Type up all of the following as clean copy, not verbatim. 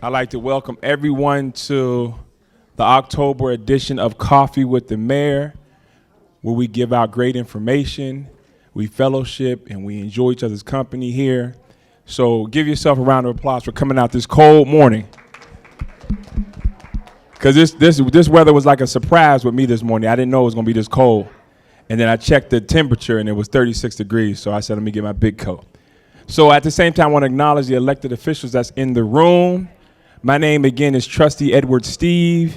I'd like to welcome everyone to the October edition of Coffee with the Mayor, where we give out great information, we fellowship, and we enjoy each other's company here. So give yourself a round of applause for coming out this cold morning. Because this weather was like a surprise with me this morning. I didn't know it was going to be this cold. And then I checked the temperature, and it was 36 degrees, so I said, let me get my big coat. So at the same time, I want to acknowledge the elected officials that's in the room. My name, again, is Trustee Edward Steve.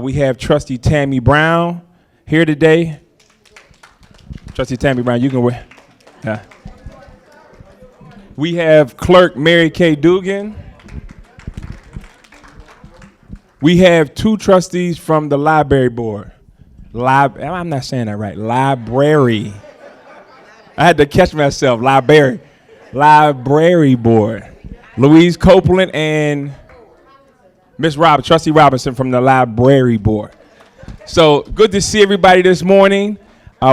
We have Trustee Tammy Brown here today. Trustee Tammy Brown, you can wear. Yeah. We have Clerk Mary Kay Dugan. We have two trustees from the library board. I'm not saying that right. Library. I had to catch myself. Library board. Louise Copeland and Miss Trustee Robinson from the library board. So good to see everybody this morning.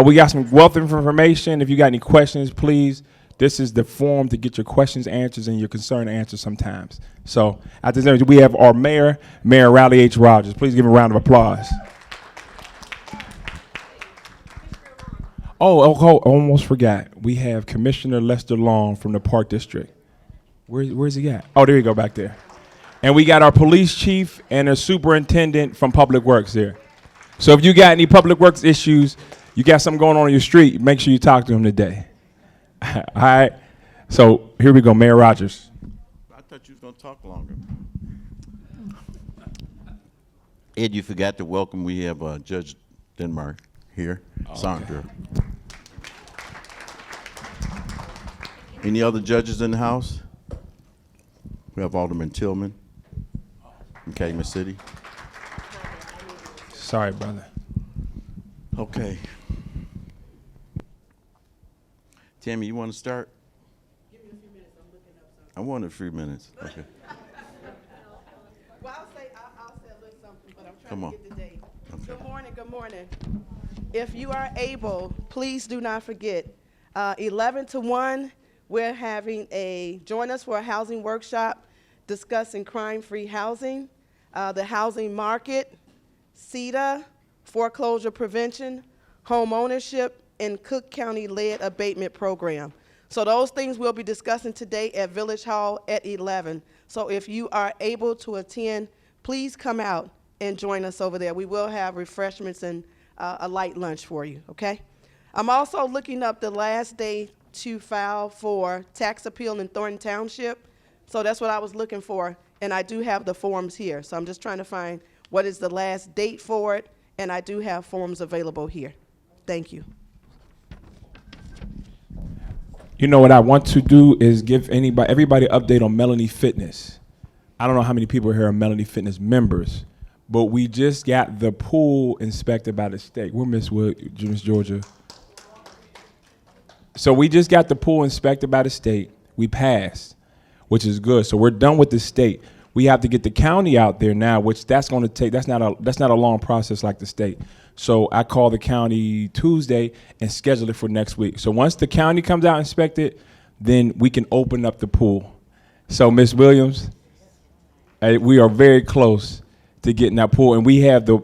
We got some wealth of information. If you got any questions, please, this is the forum to get your questions answered and your concern answered sometimes. So at this end, we have our mayor, Mayor Raleigh H. Rogers. Please give him a round of applause. Oh, almost forgot. We have Commissioner Lester Long from the Park District. Where's he at? Oh, there you go, back there. And we got our police chief and a superintendent from Public Works here. So if you got any Public Works issues, you got something going on your street, make sure you talk to him today. All right. So here we go, Mayor Rogers. I thought you was going to talk longer. Ed, you forgot to welcome. We have Judge Denmark here, Sandra. Okay. Any other judges in the house? We have Alderman Tillman from Calumet City. Sorry, brother. Okay. Tammy, you want to start? Give me a few minutes. I'm looking up something. I want a few minutes. Okay. Well, I'll say a little something, but I'm Come trying on. to get the date. Okay. Good morning. Good morning. If you are able, please do not forget, 11 to 1, we're having join us for a housing workshop discussing crime-free housing, the housing market, CETA, foreclosure prevention, home ownership, and Cook County-led abatement program. So those things we'll be discussing today at Village Hall at 11. So if you are able to attend, please come out and join us over there. We will have refreshments and a light lunch for you, okay? I'm also looking up the last day to file for tax appeal in Thornton Township. So that's what I was looking for, and I do have the forms here. So I'm just trying to find what is the last date for it, and I do have forms available here. Thank you. You know what I want to do is give everybody an update on Melanie Fitness. I don't know how many people here are Melanie Fitness members, but we just got the pool inspected by the state. We're Miss Georgia. So we just got the pool inspected by the state. We passed, which is good. So we're done with the state. We have to get the county out there now, which that's going to take. That's not a long process like the state. So I called the county Tuesday and scheduled it for next week. So once the county comes out and inspect it, then we can open up the pool. So Ms. Williams, we are very close to getting that pool, and we have the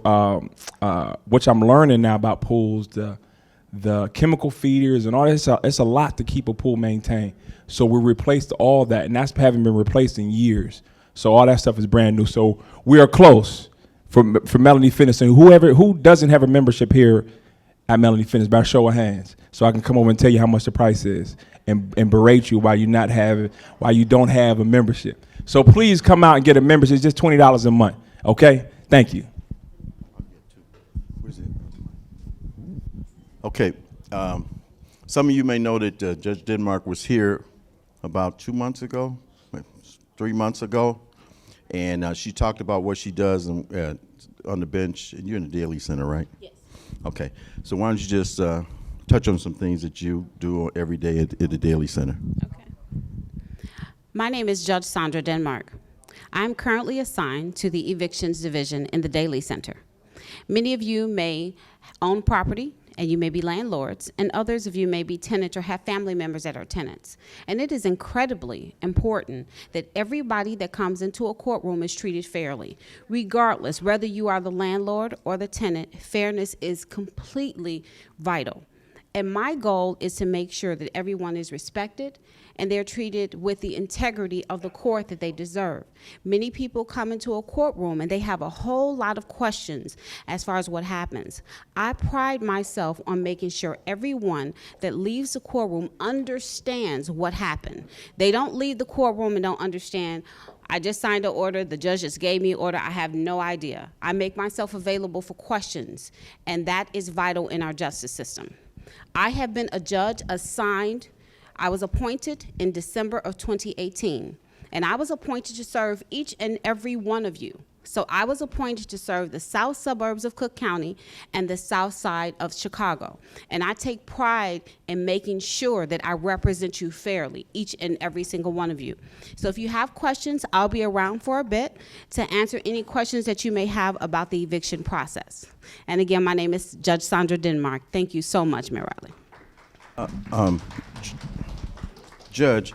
which I'm learning now about pools, the chemical feeders and all that. It's a lot to keep a pool maintained. So we replaced all that, and that's haven't been replaced in years. So all that stuff is brand new. So we are close for Melanie Fitness, and who doesn't have a membership here at Melanie Fitness, by a show of hands, so I can come over and tell you how much the price is and berate you why you don't have a membership. So please come out and get a membership. It's just $20 a month. Okay? Thank you. Where's it? Okay. Some of you may know that Judge Denmark was here about 2 months ago, 3 months ago, and she talked about what she does on the bench. And you're in the Daily Center, right? Yes. Okay. So why don't you just touch on some things that you do every day at the Daily Center? Okay. My name is Judge Sandra Denmark. I'm currently assigned to the Evictions Division in the Daily Center. Many of you may own property and you may be landlords, and others of you may be tenants or have family members that are tenants. And it is incredibly important that everybody that comes into a courtroom is treated fairly. Regardless, whether you are the landlord or the tenant, fairness is completely vital. And my goal is to make sure that everyone is respected and they're treated with the integrity of the court that they deserve. Many people come into a courtroom and they have a whole lot of questions as far as what happens. I pride myself on making sure everyone that leaves the courtroom understands what happened. They don't leave the courtroom and don't understand, I just signed an order, the judge just gave me an order, I have no idea. I make myself available for questions, and that is vital in our justice system. I have been a judge assigned, I was appointed in December of 2018, and I was appointed to serve each and every one of you. So I was appointed to serve the south suburbs of Cook County and the south side of Chicago. And I take pride in making sure that I represent you fairly, each and every single one of you. So if you have questions, I'll be around for a bit to answer any questions that you may have about the eviction process. And again, my name is Judge Sandra Denmark. Thank you so much, Mayor Riley. Judge,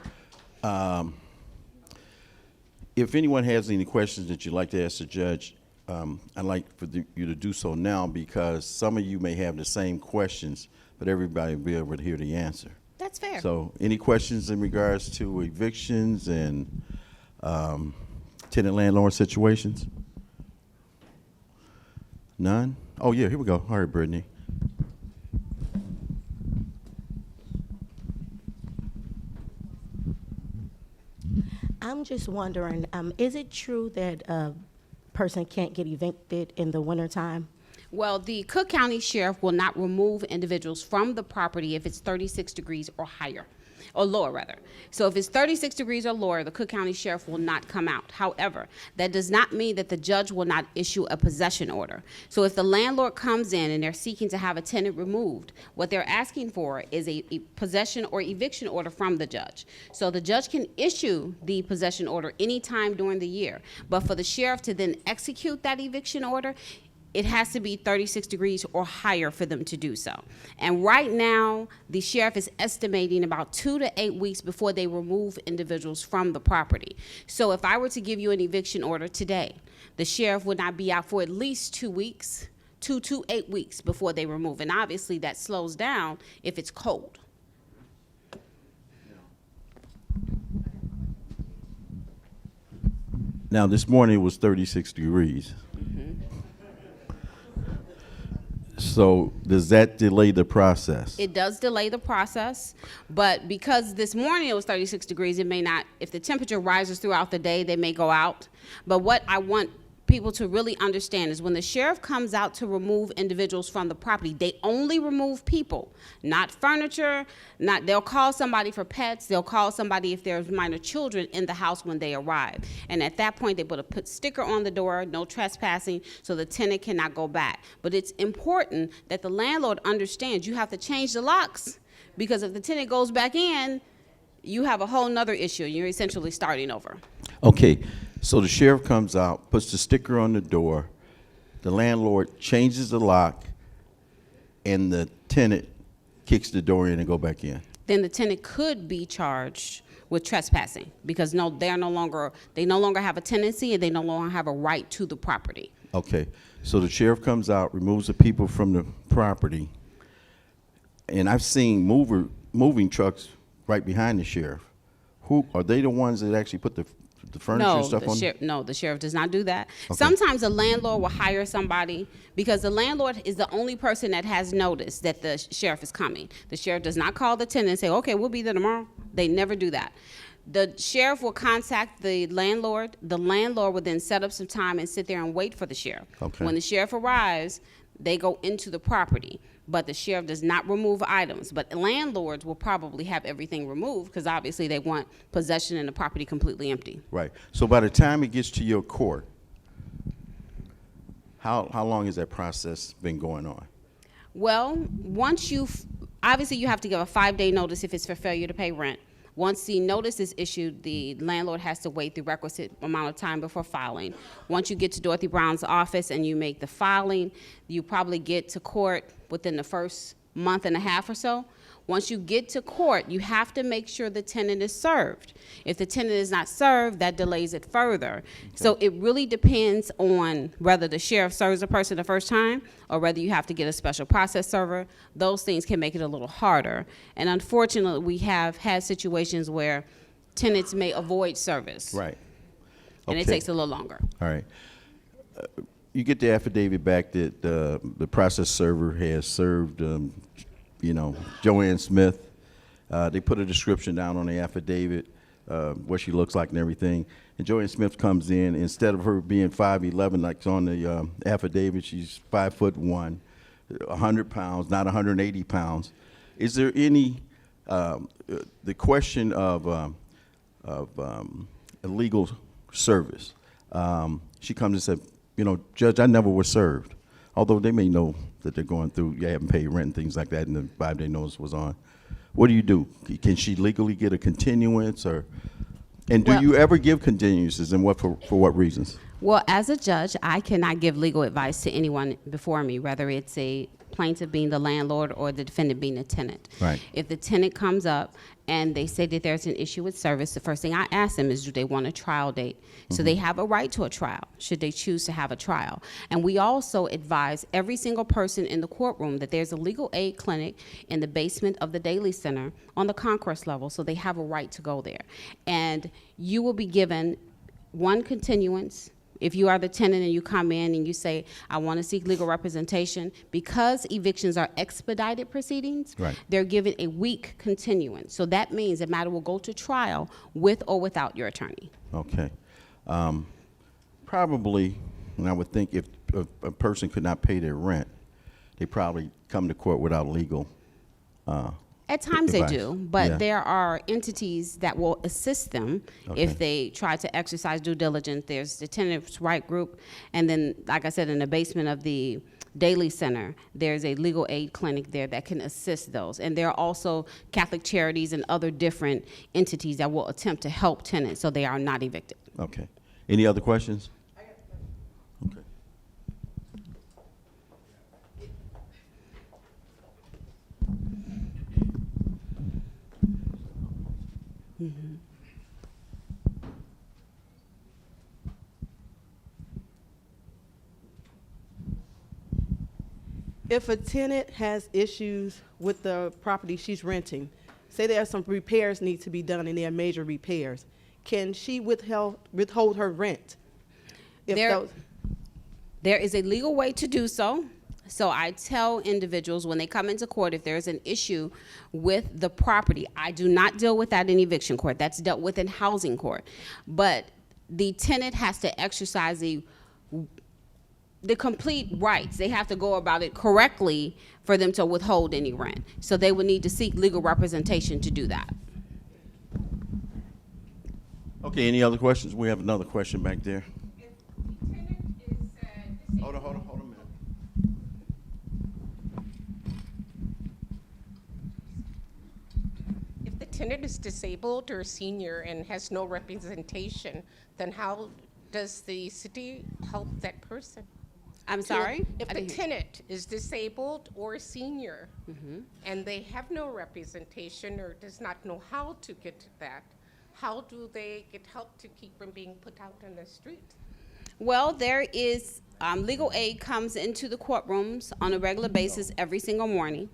if anyone has any questions that you'd like to ask the judge, I'd like for you to do so now, because some of you may have the same questions, but everybody will be able to hear the answer. That's fair. So any questions in regards to evictions and tenant-landlord situations? None? Oh, yeah, here we go. All right, Brittany. I'm just wondering, is it true that a person can't get evicted in the wintertime? Well, the Cook County Sheriff will not remove individuals from the property if it's 36 degrees or higher, or lower rather. So if it's 36 degrees or lower, the Cook County Sheriff will not come out. However, that does not mean that the judge will not issue a possession order. So if the landlord comes in and they're seeking to have a tenant removed, what they're asking for is a possession or eviction order from the judge. So the judge can issue the possession order anytime during the year, but for the sheriff to then execute that eviction order, it has to be 36 degrees or higher for them to do so. And right now, the sheriff is estimating about 2 to 8 weeks before they remove individuals from the property. So if I were to give you an eviction order today, the sheriff would not be out for at least 2 weeks, 2 to 8 weeks before they remove. And obviously that slows down if it's cold. Now, this morning it was 36 degrees. So does that delay the process? It does delay the process, but because this morning it was 36 degrees, it may not, if the temperature rises throughout the day, they may go out. But what I want people to really understand is when the sheriff comes out to remove individuals from the property, they only remove people, not furniture, they'll call somebody for pets, they'll call somebody if there's minor children in the house when they arrive. And at that point, they put a sticker on the door, no trespassing, so the tenant cannot go back. But it's important that the landlord understands you have to change the locks, because if the tenant goes back in, you have a whole nother issue. You're essentially starting over. Okay, so the sheriff comes out, puts the sticker on the door, the landlord changes the lock, and the tenant kicks the door in and go back in. Then the tenant could be charged with trespassing, because they no longer have a tenancy and they no longer have a right to the property. Okay, so the sheriff comes out, removes the people from the property, and I've seen moving trucks right behind the sheriff. Who are they? The ones that actually put the furniture and stuff on? No, the sheriff does not do that. Okay. Sometimes the landlord will hire somebody, because the landlord is the only person that has notice that the sheriff is coming. The sheriff does not call the tenant and say, okay, we'll be there tomorrow. They never do that. The sheriff will contact the landlord. The landlord will then set up some time and sit there and wait for the sheriff. Okay. When the sheriff arrives, they go into the property. But the sheriff does not remove items. But landlords will probably have everything removed, because obviously they want possession and the property completely empty. Right. So by the time it gets to your court, how long has that process been going on? Well, obviously you have to give a 5-day notice if it's for failure to pay rent. Once the notice is issued, the landlord has to wait the requisite amount of time before filing. Once you get to Dorothy Brown's office and you make the filing, you probably get to court within the first month and a half or so. Once you get to court, you have to make sure the tenant is served. If the tenant is not served, that delays it further. So it really depends on whether the sheriff serves the person the first time or whether you have to get a special process server. Those things can make it a little harder. And unfortunately, we have had situations where tenants may avoid service. Right. And it Okay. takes a little longer. All right. You get the affidavit back that the process server has served, Joanne Smith. They put a description down on the affidavit, what she looks like and everything. And Joanne Smith comes in, instead of her being 5'11", like on the affidavit, she's 5'1", 100 pounds, not 180 pounds. Is there any, the question of illegal service? She comes and said, Judge, I never was served. Although they may know that they're going through, you haven't paid rent and things like that, and the 5-day notice was on. What do you do? Can she legally get a continuance, and do Well- you ever give continuances, and for what reasons? Well, as a judge, I cannot give legal advice to anyone before me, whether it's a plaintiff being the landlord or the defendant being the tenant. Right. If the tenant comes up and they say that there's an issue with service, the first thing I ask them is, do they want a trial date? So they have a right to a trial, should they choose to have a trial. And we also advise every single person in the courtroom that there's a legal aid clinic in the basement of the Daily Center on the concourse level, so they have a right to go there. And you will be given one continuance. If you are the tenant and you come in and you say, I want to seek legal representation, because evictions are expedited proceedings, Right. they're given a week continuance. So that means the matter will go to trial with or without your attorney. Okay. Probably, and I would think if a person could not pay their rent, they probably come to court without legal. At times they advice. do, but Yeah. there are entities that will assist them Okay. if they try to exercise due diligence. There's the tenants' right group, and then, like I said, in the basement of the Daily Center, there's a legal aid clinic there that can assist those. And there are also Catholic charities and other different entities that will attempt to help tenants so they are not evicted. Okay. Any other questions? Okay. If a tenant has issues with the property she's renting, say there are some repairs need to be done and they are major repairs, can she withhold her rent? If There is a legal way to do so. So I tell individuals when they come into court, if there's an issue with the property, I do not deal with that in eviction court. That's dealt with in housing court. But the tenant has to exercise the complete rights. They have to go about it correctly for them to withhold any rent. So they would need to seek legal representation to do that. Okay, any other questions? We have another question back there. Hold on a minute. If the tenant is disabled or senior and has no representation, then how does the city help that person? I'm sorry? If I the didn't hear- tenant is disabled or senior and they have no representation or does not know how to get to that, how do they get help to keep from being put out on the street? Well, there is, legal aid comes into the courtrooms on a regular basis every single morning.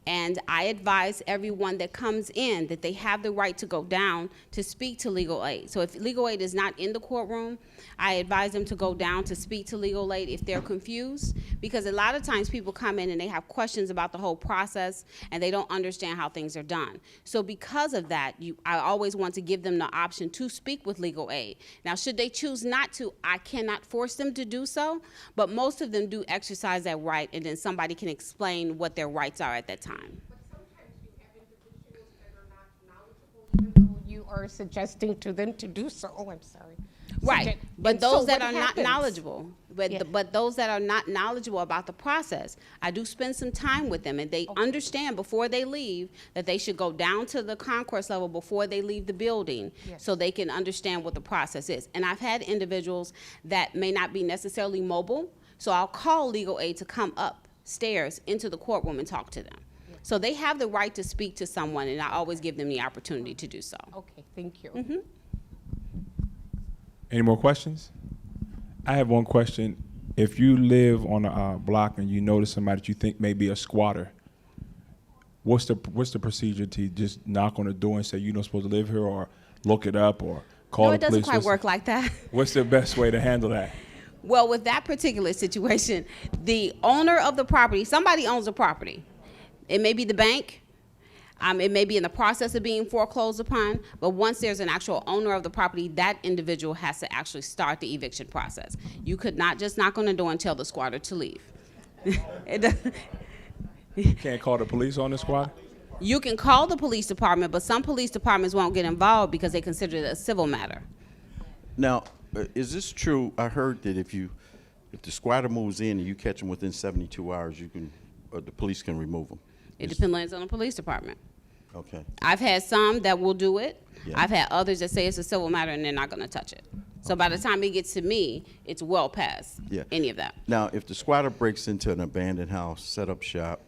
And I advise everyone that comes in that they have the right to go down to speak to legal aid. So if legal aid is not in the courtroom, I advise them to go down to speak to legal aid if they're confused. Because a lot of times people come in and they have questions about the whole process and they don't understand how things are done. So because of that, I always want to give them the option to speak with legal aid. Now, should they choose not to, I cannot force them to do so, but most of them do exercise that right, and then somebody can explain what their rights are at that time. But sometimes you have individuals that are not knowledgeable, even though you are suggesting to them to do so. Oh, I'm sorry. Right, Suggest- but and so those that what are not happens? knowledgeable, But, Yeah. but those that are not knowledgeable about the process, I do spend some time with them, and they understand before they leave that they should go down to the concourse level before they leave the building, Yes. so they can understand what the process is. And I've had individuals that may not be necessarily mobile, so I'll call legal aid to come upstairs into the courtroom and talk to them. So they have the right to speak to someone, and I always give them the opportunity to do so. Okay, thank you. Mm-hmm. Any more questions? I have one question. If you live on a block and you notice somebody that you think may be a squatter, what's the procedure to just knock on the door and say you're not supposed to live here, or look it up, or call No, the it doesn't police? quite work like that. What's the best way to handle that? Well, with that particular situation, the owner of the property, somebody owns the property. It may be the bank. It may be in the process of being foreclosed upon, but once there's an actual owner of the property, that individual has to actually start the eviction process. You could not just knock on the door and tell the squatter to leave. It doesn't- You can't call the police on the squatter? You can call the police department, but some police departments won't get involved because they consider it a civil matter. Now, is this true? I heard that if the squatter moves in and you catch them within 72 hours, the police can remove them. It depends on the police department. Okay. I've had some that will do it. Yeah. I've had others that say it's a civil matter and they're not going to touch it. So by the time it gets to me, it's well past Yeah. any of that. Now, if the squatter breaks into an abandoned house, set up shop,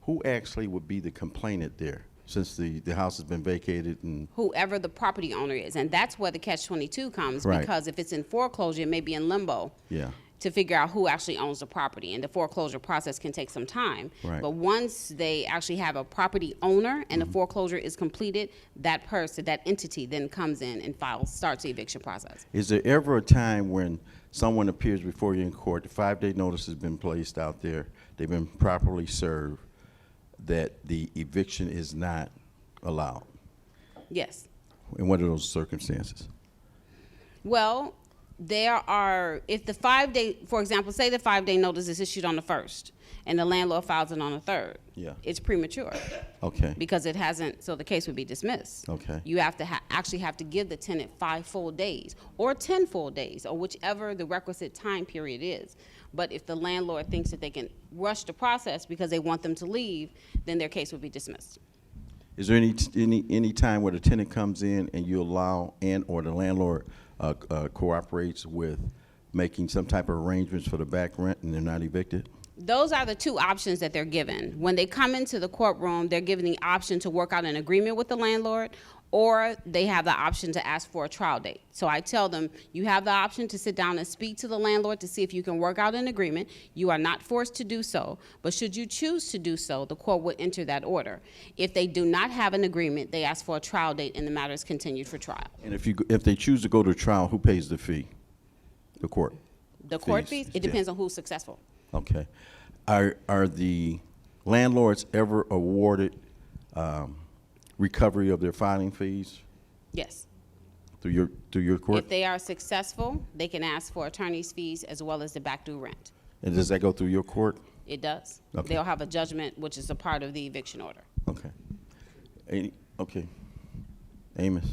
who actually would be the complainant there, since the house has been vacated and? Whoever the property owner is. And that's where the catch-22 comes, Right. because if it's in foreclosure, it may be in limbo. Yeah. To figure out who actually owns the property, and the foreclosure process can take some time. Right. But once they actually have a property owner and the foreclosure is completed, that person, that entity then comes in and starts the eviction process. Is there ever a time when someone appears before you in court, the 5-day notice has been placed out there, they've been properly served, that the eviction is not allowed? Yes. And what are those circumstances? Well, there are, if the 5-day, for example, say the 5-day notice is issued on the 1st and the landlord files it on the 3rd. Yeah. It's premature Okay. because it hasn't, so the case would be dismissed. Okay. You have to actually have to give the tenant 5 full days or 10 full days or whichever the requisite time period is. But if the landlord thinks that they can rush the process because they want them to leave, then their case would be dismissed. Is there any time where the tenant comes in and you allow or the landlord cooperates with making some type of arrangements for the back rent and they're not evicted? Those are the two options that they're given. When they come into the courtroom, they're given the option to work out an agreement with the landlord, or they have the option to ask for a trial date. So I tell them, you have the option to sit down and speak to the landlord to see if you can work out an agreement. You are not forced to do so, but should you choose to do so, the court will enter that order. If they do not have an agreement, they ask for a trial date and the matter is continued for trial. And if they choose to go to trial, who pays the fee? The court? The court Fees, fees, it yeah. depends on who's successful. Okay. Are the landlords ever awarded recovery of their filing fees Yes. through your court? If they are successful, they can ask for attorney's fees as well as the back due rent. And does that go through your court? It does. Okay. They'll have a judgment, which is a part of the eviction order. Okay. Okay. Amos?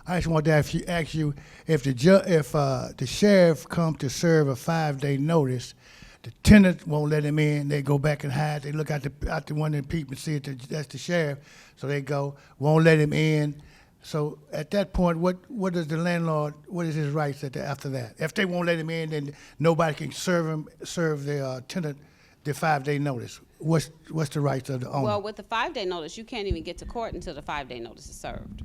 I just wanted to ask you if the sheriff come to serve a 5-day notice, the tenant won't let him in. They go back and hide. They look out the one of the people and see that's the sheriff. So they go, won't let him in. So at that point, what does the landlord? What is his rights after that? If they won't let him in, then nobody can serve the tenant the 5-day notice. What's the rights of the owner? Well, with the 5-day notice, you can't even get to court until the 5-day notice is served.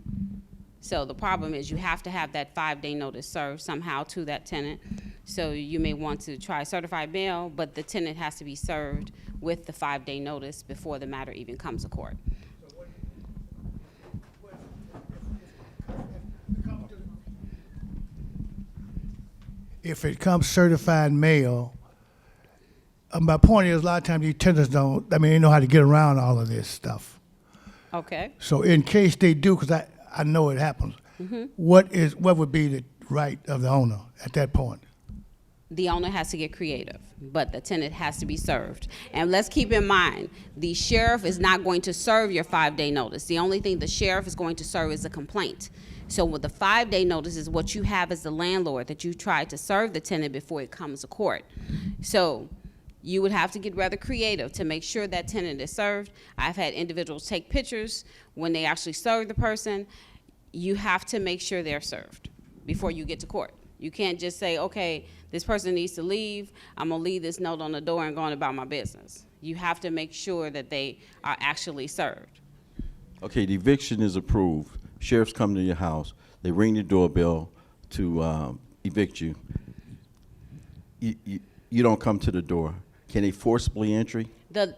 So the problem is you have to have that 5-day notice served somehow to that tenant. So you may want to try certified mail, but the tenant has to be served with the 5-day notice before the matter even comes to court. If it comes certified mail, my point is a lot of times these tenants they know how to get around all of this stuff. Okay. So in case they do, because I know it happens, what would be the right of the owner at that point? The owner has to get creative, but the tenant has to be served. And let's keep in mind, the sheriff is not going to serve your 5-day notice. The only thing the sheriff is going to serve is a complaint. So with the 5-day notice is what you have as the landlord, that you tried to serve the tenant before it comes to court. So you would have to get rather creative to make sure that tenant is served. I've had individuals take pictures when they actually serve the person. You have to make sure they're served before you get to court. You can't just say, okay, this person needs to leave, I'm gonna leave this note on the door and go on about my business. You have to make sure that they are actually served. Okay, the eviction is approved. Sheriffs come to your house. They ring the doorbell to evict you. You don't come to the door. Can they forcibly entry? The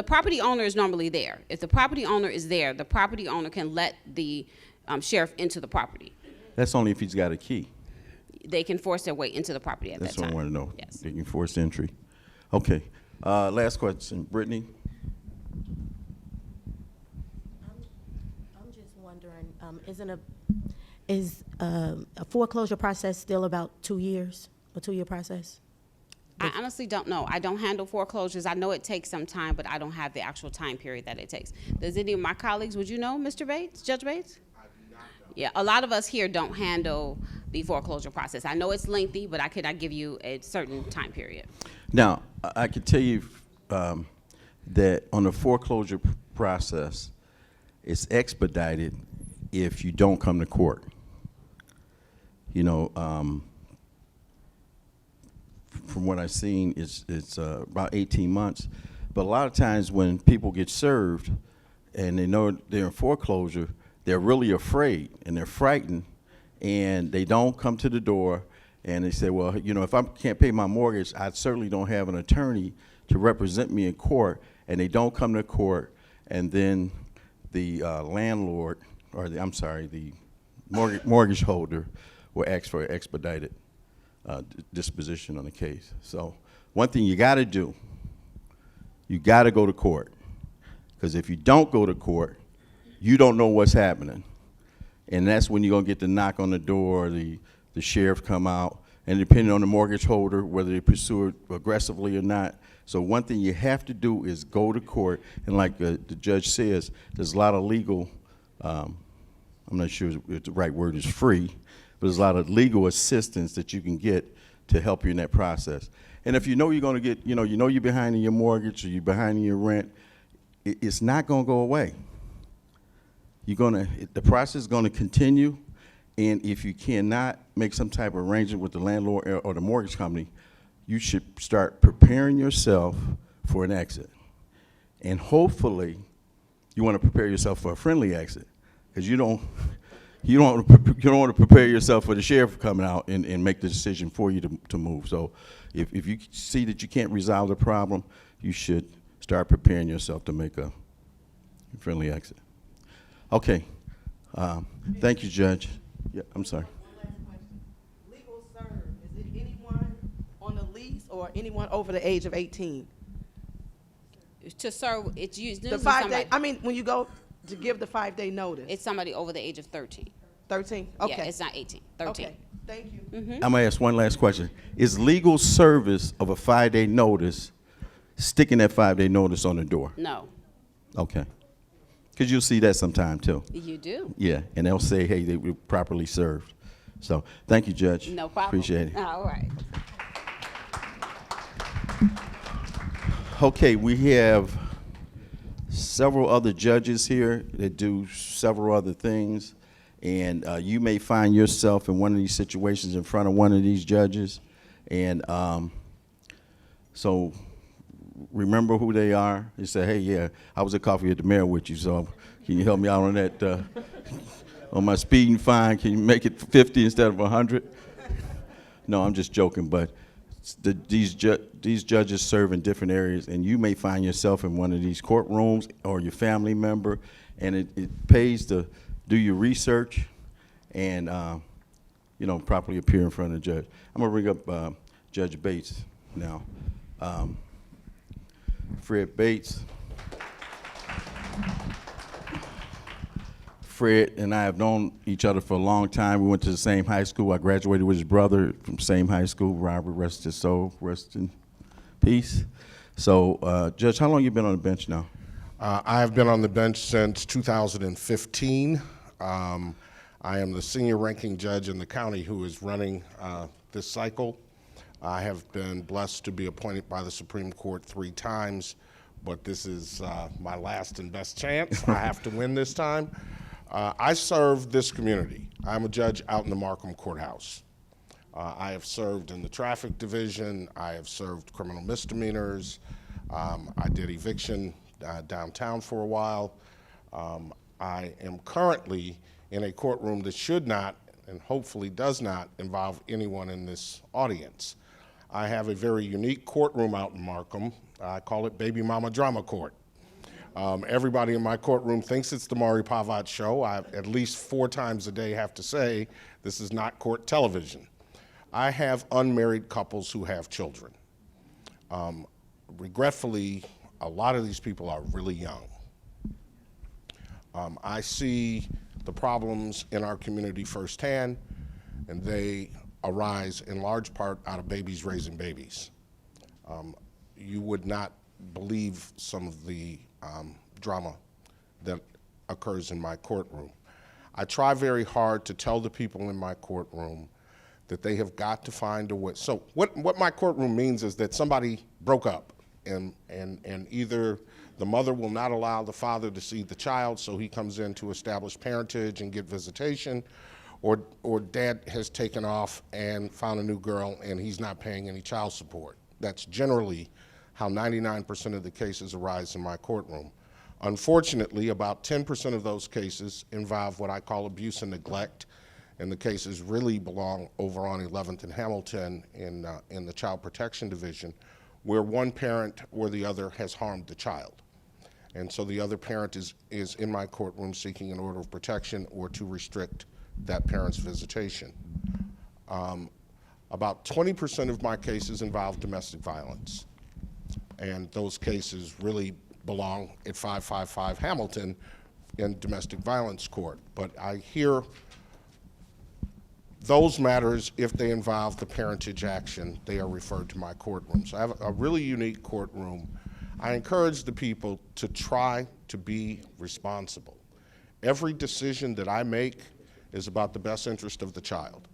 property owner is normally there. If the property owner is there, the property owner can let the sheriff into the property. That's only if he's got a key. They can force their way into the property at That's that time. what I want to know. Yes. They can force entry. Okay. Last question, Brittany. I'm just wondering, is a foreclosure process still about 2 years, a 2-year process? I honestly don't know. I don't handle foreclosures. I know it takes some time, but I don't have the actual time period that it takes. Does any of my colleagues, would you know, Mr. Bates, Judge Bates? I do not know. Yeah, a lot of us here don't handle the foreclosure process. I know it's lengthy, but I cannot give you a certain time period. Now, I can tell you that on the foreclosure process, it's expedited if you don't come to court. You know, from what I've seen, it's about 18 months. But a lot of times when people get served and they know they're in foreclosure, they're really afraid and they're frightened, and they don't come to the door, and they say, well, you know, if I can't pay my mortgage, I certainly don't have an attorney to represent me in court, and they don't come to court, and then the landlord, or the mortgage holder will ask for an expedited disposition on the case. So one thing you got to do, you got to go to court, because if you don't go to court, you don't know what's happening. And that's when you're going to get the knock on the door, the sheriff come out, and depending on the mortgage holder, whether they pursue it aggressively or not. So one thing you have to do is go to court, and like the judge says, there's a lot of legal, I'm not sure if the right word is free, but there's a lot of legal assistance that you can get to help you in that process. And if you know you're going to get, you know you're behind in your mortgage or you're behind in your rent, it's not going to go away. The process is going to continue, and if you cannot make some type of arrangement with the landlord or the mortgage company, you should start preparing yourself for an exit. And hopefully, you want to prepare yourself for a friendly exit, because you don't want to prepare yourself for the sheriff coming out and make the decision for you to move. So if you see that you can't resolve the problem, you should start preparing yourself to make a friendly exit. Okay. Thank you, Judge. Yeah, I'm sorry. One last question. Legal serve, is it anyone on a lease or anyone over the age of 18? To serve, it's usually The 5-day, I mean, when you go to give the 5-day notice. it's somebody over the age of 13. 13? Okay. Yeah, it's not 18, 13. Okay, thank you. I'm going to ask one last question. Is legal service of a 5-day notice sticking that 5-day notice on the door? No, Okay. Because you'll see that sometime, too. you do. Yeah, and they'll say, hey, they were properly served. So thank you, Judge. No problem. Appreciate it. All right. Okay, we have several other judges here that do several other things, and you may find yourself in one of these situations in front of one of these judges, and so remember who they are. You say, hey, yeah, I was at Coffee at the Mayor with you, so can you help me out on that, on my speeding fine? Can you make it 50 instead of 100? No, I'm just joking, but these judges serve in different areas, and you may find yourself in one of these courtrooms or your family member, and it pays to do your research and, properly appear in front of the judge. I'm going to bring up Judge Bates now. Fred Bates. Fred and I have known each other for a long time. We went to the same high school. I graduated with his brother from same high school. Robert, rest his soul, rest in peace. So, Judge, how long you been on the bench now? I have been on the bench since 2015. I am the senior ranking judge in the county who is running this cycle. I have been blessed to be appointed by the Supreme Court 3 times, but this is my last and best chance. I have to win this time. I serve this community. I'm a judge out in the Markham Courthouse. I have served in the traffic division. I have served criminal misdemeanors. I did eviction downtown for a while. I am currently in a courtroom that should not and hopefully does not involve anyone in this audience. I have a very unique courtroom out in Markham. I call it Baby Mama Drama Court. Everybody in my courtroom thinks it's the Maury Pavat show. I at least 4 times a day have to say, this is not court television. I have unmarried couples who have children. Regretfully, a lot of these people are really young. I see the problems in our community firsthand, and they arise in large part out of babies raising babies. You would not believe some of the drama that occurs in my courtroom. I try very hard to tell the people in my courtroom that they have got to find a way. So what my courtroom means is that somebody broke up, and either the mother will not allow the father to see the child, so he comes in to establish parentage and get visitation, or dad has taken off and found a new girl and he's not paying any child support. That's generally how 99% of the cases arise in my courtroom. Unfortunately, about 10% of those cases involve what I call abuse and neglect, and the cases really belong over on 11th and Hamilton in the Child Protection Division, where one parent or the other has harmed the child. And so the other parent is in my courtroom seeking an order of protection or to restrict that parent's visitation. About 20% of my cases involve domestic violence, and those cases really belong at 555 Hamilton in domestic violence court. But I hear those matters, if they involve the parentage action, they are referred to my courtroom. So I have a really unique courtroom. I encourage the people to try to be responsible. Every decision that I make is about the best interest of the child.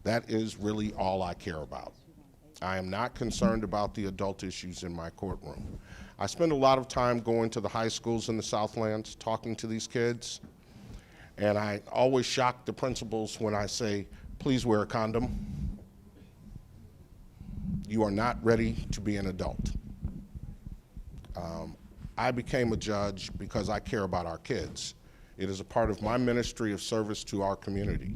That is really all I care about. I am not concerned about the adult issues in my courtroom. I spend a lot of time going to the high schools in the Southlands, talking to these kids, and I always shock the principals when I say, please wear a condom. You are not ready to be an adult. I became a judge because I care about our kids. It is a part of my ministry of service to our community.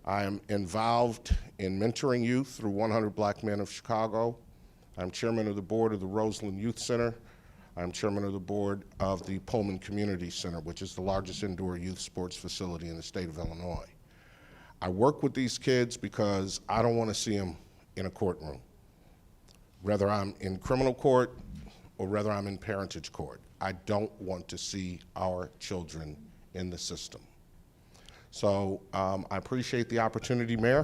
I am involved in mentoring youth through 100 Black Men of Chicago. I'm chairman of the board of the Roseland Youth Center. I'm chairman of the board of the Pullman Community Center, which is the largest indoor youth sports facility in the state of Illinois. I work with these kids because I don't want to see them in a courtroom, whether I'm in criminal court or whether I'm in parentage court. I don't want to see our children in the system. So I appreciate the opportunity, Mayor.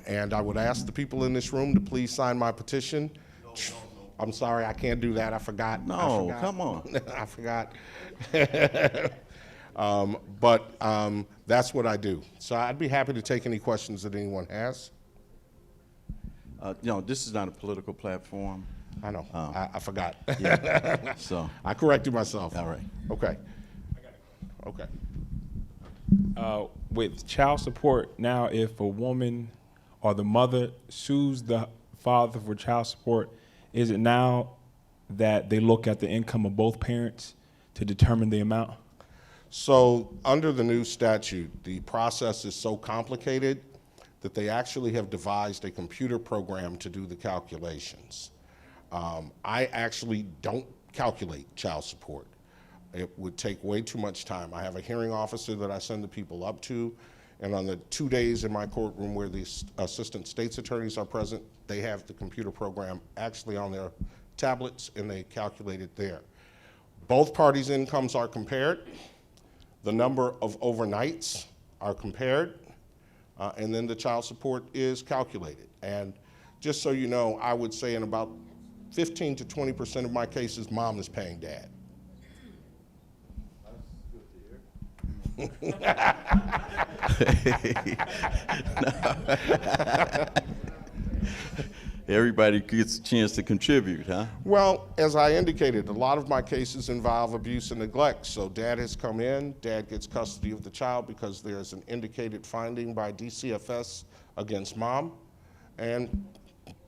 And I would ask the people in this room to please sign my petition. No. I'm sorry, I can't do that. I forgot. No, come on. I forgot. But that's what I do. So I'd be happy to take any questions that anyone has. This is not a political platform. I know. I forgot. Yeah. So I corrected myself. all right. Okay. Okay. With child support now, if a woman or the mother sues the father for child support, is it now that they look at the income of both parents to determine the amount? So under the new statute, the process is so complicated that they actually have devised a computer program to do the calculations. I actually don't calculate child support. It would take way too much time. I have a hearing officer that I send the people up to, and on the 2 days in my courtroom where the assistant state's attorneys are present, they have the computer program actually on their tablets and they calculate it there. Both parties' incomes are compared. The number of overnights are compared, and then the child support is calculated. And just so you know, I would say in about 15 to 20% of my cases, mom is paying dad. Everybody gets a chance to contribute, huh? Well, as I indicated, a lot of my cases involve abuse and neglect. So dad has come in, dad gets custody of the child because there's an indicated finding by DCFS against mom, and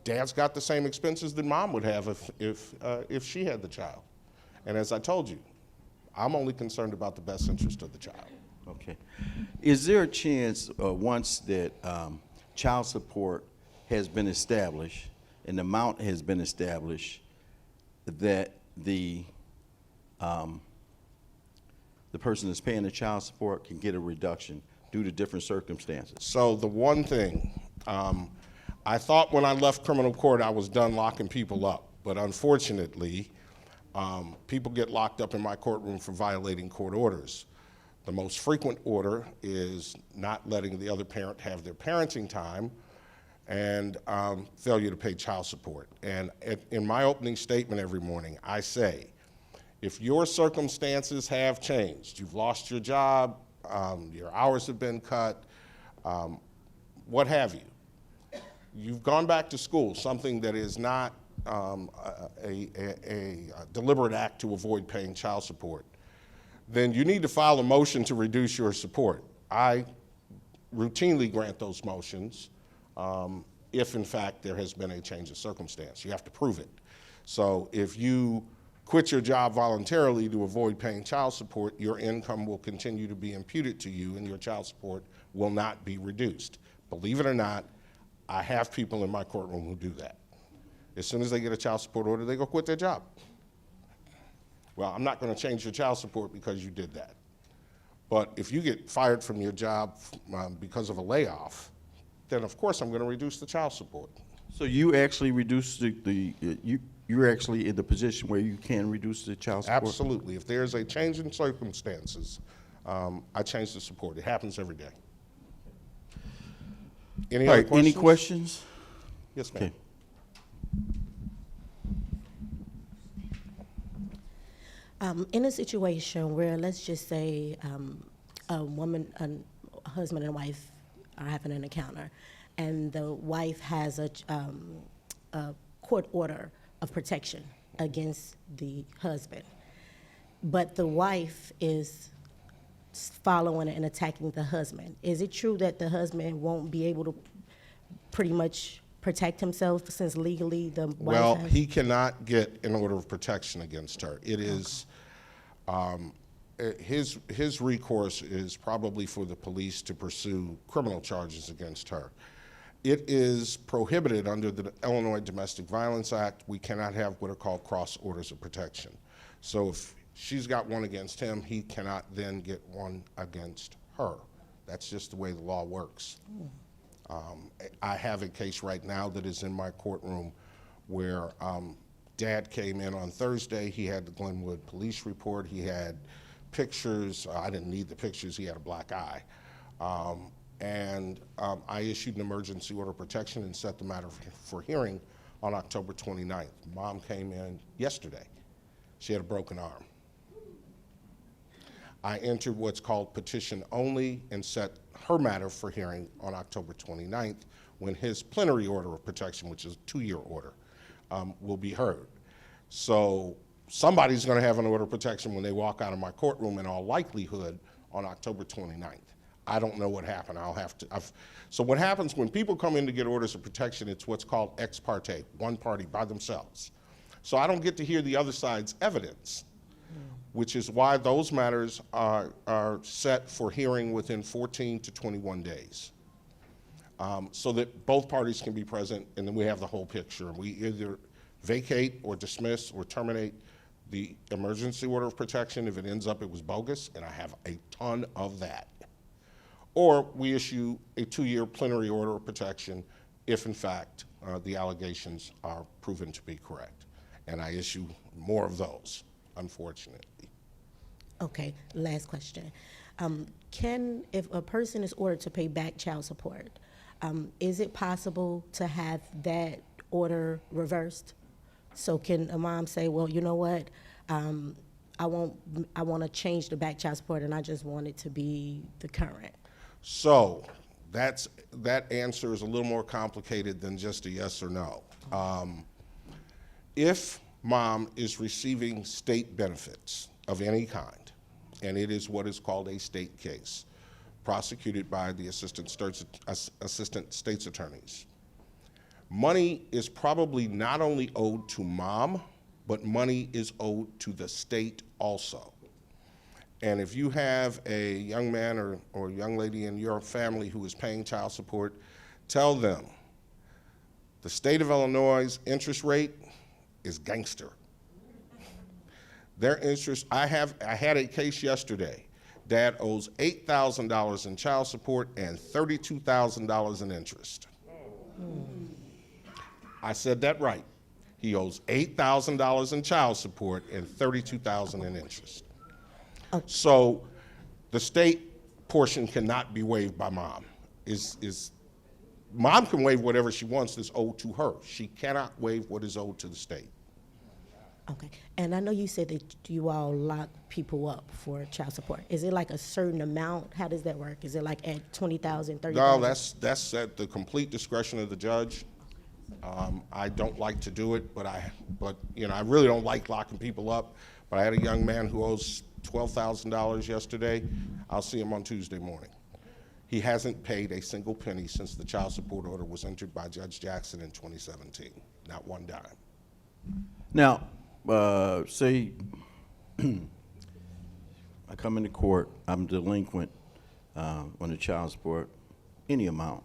dad's got the same expenses that mom would have if she had the child. And as I told you, I'm only concerned about the best interest of the child. Okay. Is there a chance, once that child support has been established and the amount has been established, that the person that's paying the child support can get a reduction due to different circumstances? So the one thing, I thought when I left criminal court I was done locking people up, but unfortunately, people get locked up in my courtroom for violating court orders. The most frequent order is not letting the other parent have their parenting time, and failure to pay child support. And in my opening statement every morning, I say, if your circumstances have changed, you've lost your job, your hours have been cut, what have you, you've gone back to school, something that is not a deliberate act to avoid paying child support, then you need to file a motion to reduce your support. I routinely grant those motions if in fact there has been a change of circumstance. You have to prove it. So if you quit your job voluntarily to avoid paying child support, your income will continue to be imputed to you and your child support will not be reduced. Believe it or not, I have people in my courtroom who do that. As soon as they get a child support order, they go quit their job. Well, I'm not going to change your child support because you did that. But if you get fired from your job because of a layoff, then of course I'm going to reduce the child support. So you actually reduce you're actually in the position where you can reduce the child support? Absolutely. If there's a change in circumstances, I change the support. It happens every day. Any All other right, questions? any questions? Yes, ma'am. Okay. In a situation where, let's just say, a woman, a husband and wife are having an encounter, and the wife has a court order of protection against the husband, but the wife is following and attacking the husband. Is it true that the husband won't be able to pretty much protect himself since legally the wife Well, has? he cannot get an order of protection against her. It is, his recourse is probably for the police to pursue criminal charges against her. It is prohibited under the Illinois Domestic Violence Act. We cannot have what are called cross orders of protection. So if she's got one against him, he cannot then get one against her. That's just the way the law works. I have a case right now that is in my courtroom where dad came in on Thursday. He had the Glenwood police report. He had pictures. I didn't need the pictures. He had a black eye. I issued an emergency order of protection and set the matter for hearing on October 29th. Mom came in yesterday. She had a broken arm. I entered what's called petition only and set her matter for hearing on October 29th when his plenary order of protection, which is a 2-year order, will be heard. So somebody's going to have an order of protection when they walk out of my courtroom in all likelihood on October 29th. I don't know what happened. So what happens when people come in to get orders of protection, it's what's called ex parte, one party by themselves. So I don't get to hear the other side's evidence, which is why those matters are set for hearing within 14 to 21 days, so that both parties can be present and then we have the whole picture. And we either vacate or dismiss or terminate the emergency order of protection if it ends up it was bogus, and I have a ton of that. Or we issue a 2-year plenary order of protection if in fact the allegations are proven to be correct. And I issue more of those, unfortunately. Okay, last question. If a person is ordered to pay back child support, is it possible to have that order reversed? So can a mom say, well, you know what, I want to change the back child support and I just want it to be the current? So that answer is a little more complicated than just a yes or no. If mom is receiving state benefits of any kind, and it is what is called a state case, prosecuted by the assistant state's attorneys, money is probably not only owed to mom, but money is owed to the state also. And if you have a young man or young lady in your family who is paying child support, tell them the state of Illinois' interest rate is gangster. Their interest, I had a case yesterday. Dad owes $8,000 in child support and $32,000 in interest. I said that right. He owes $8,000 in child support and $32,000 in interest. So the state portion cannot be waived by mom. Mom can waive whatever she wants that's owed to her. She cannot waive what is owed to the state. Okay, and I know you said that you all lock people up for child support. Is it like a certain amount? How does that work? Is it like at 20,000, 30,000? No, that's at the complete discretion of the judge. I don't like to do it, but I really don't like locking people up. But I had a young man who owes $12,000 yesterday. I'll see him on Tuesday morning. He hasn't paid a single penny since the child support order was entered by Judge Jackson in 2017. Not one dime. Now, say I come into court, I'm delinquent on the child support, any amount,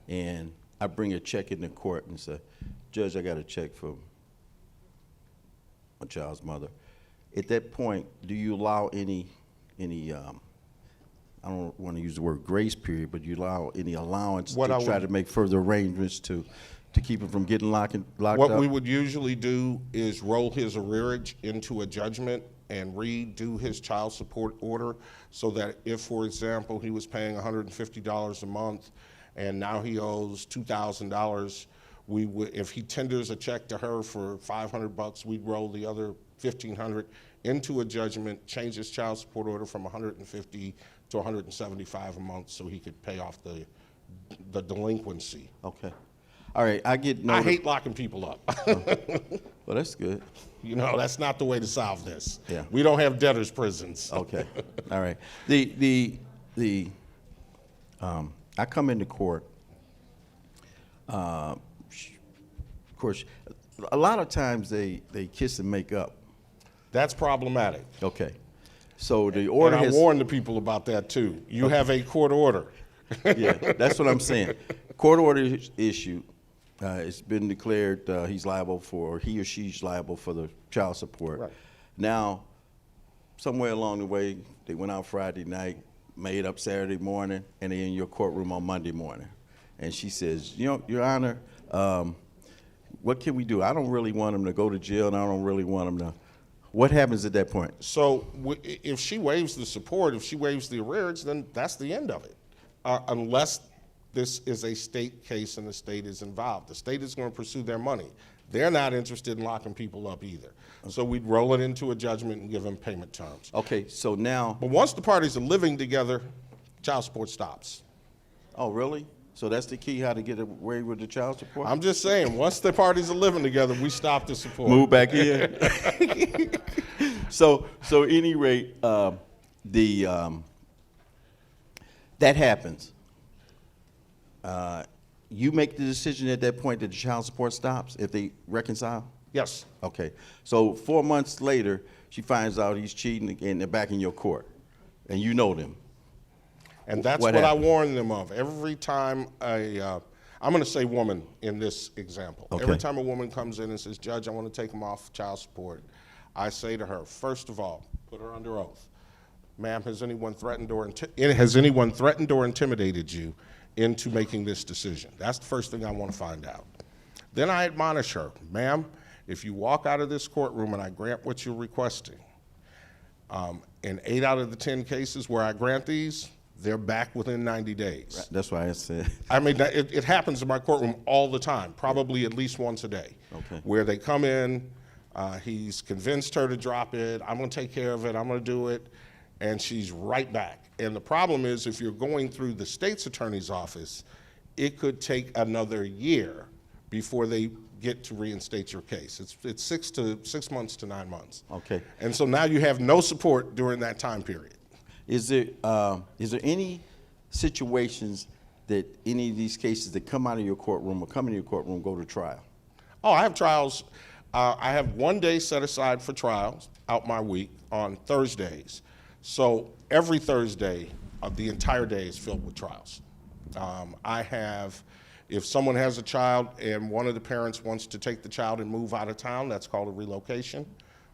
and I bring a check into court and say, Judge, I got a check for my child's mother. At that point, do you allow any I don't want to use the word grace period, but you allow any allowance to try to make further arrangements to keep him from getting locked up? What we would usually do is roll his arrearage into a judgment and redo his child support order so that if, for example, he was paying $150 a month and now he owes $2,000, we would, if he tenders a check to her for $500, we'd roll the other $1,500 into a judgment, change his child support order from $150 to $175 a month so he could pay off the delinquency. Okay. All right, I hate locking people up. Well, that's good. You know, that's not the way to solve this. Yeah. We don't have debtors' prisons. Okay. All right. I come into court. Of course, a lot of times they kiss and make up. That's problematic. Okay. So the order and I has warn the people about that too. You have a court order. Yeah, that's what I'm saying. Court order is issued. It's been declared he or she's liable for the child support. Right. Now, somewhere along the way, they went out Friday night, made up Saturday morning, and they're in your courtroom on Monday morning. And she says, Your Honor, what can we do? I don't really want him to go to jail, and I don't really want him to. What happens at that point? So if she waives the support, if she waives the arrearage, then that's the end of it. Unless this is a state case and the state is involved. The state is going to pursue their money. They're not interested in locking people up either. So we'd roll it into a judgment and give them payment terms. Okay, so now. But once the parties are living together, child support stops. Oh, really? So that's the key, how to get away with the child support? I'm just saying, once the parties are living together, we stop the support. Move back in. So at any rate, that happens. You make the decision at that point that the child support stops if they reconcile? Yes. Okay. So 4 months later, she finds out he's cheating and they're back in your court, and you know them. And that's what I warn them of. Every time I'm going to say woman in this example. Okay. Every time a woman comes in and says, Judge, I want to take him off child support, I say to her, first of all, put her under oath. Ma'am, has anyone threatened or intimidated you into making this decision? That's the first thing I want to find out. Then I admonish her, ma'am, if you walk out of this courtroom and I grant what you're requesting, In 8 out of the 10 cases where I grant these, they're back within 90 days. That's why I said. I mean, it happens in my courtroom all the time, probably at least once a day. Okay. Where they come in, he's convinced her to drop it, I'm gonna take care of it, I'm gonna do it, and she's right back. And the problem is, if you're going through the state's attorney's office, it could take another year before they get to reinstate your case. It's 6 months to 9 months. Okay. And so now you have no support during that time period. Is there any situations that any of these cases that come out of your courtroom or come into your courtroom go to trial? Oh, I have trials. I have 1 day set aside for trials out my week on Thursdays. So every Thursday, the entire day is filled with trials. If someone has a child and one of the parents wants to take the child and move out of town, that's called a relocation.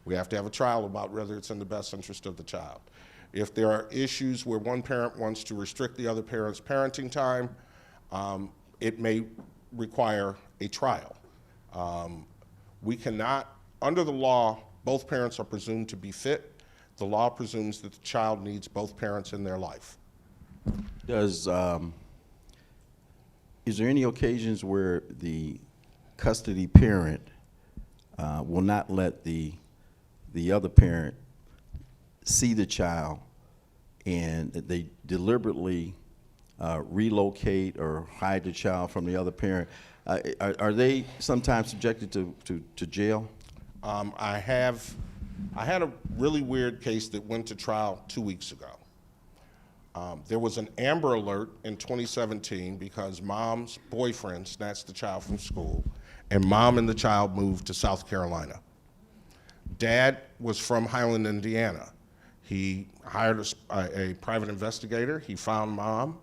We have to have a trial about whether it's in the best interest of the child. If there are issues where one parent wants to restrict the other parent's parenting time, it may require a trial. We cannot, under the law, both parents are presumed to be fit. The law presumes that the child needs both parents in their life. Is there any occasions where the custody parent will not let the other parent see the child, and they deliberately relocate or hide the child from the other parent? Are they sometimes subjected to jail? I had a really weird case that went to trial 2 weeks ago. There was an Amber Alert in 2017 because mom's boyfriend snatched the child from school, and mom and the child moved to South Carolina. Dad was from Highland, Indiana. He hired a private investigator. He found mom.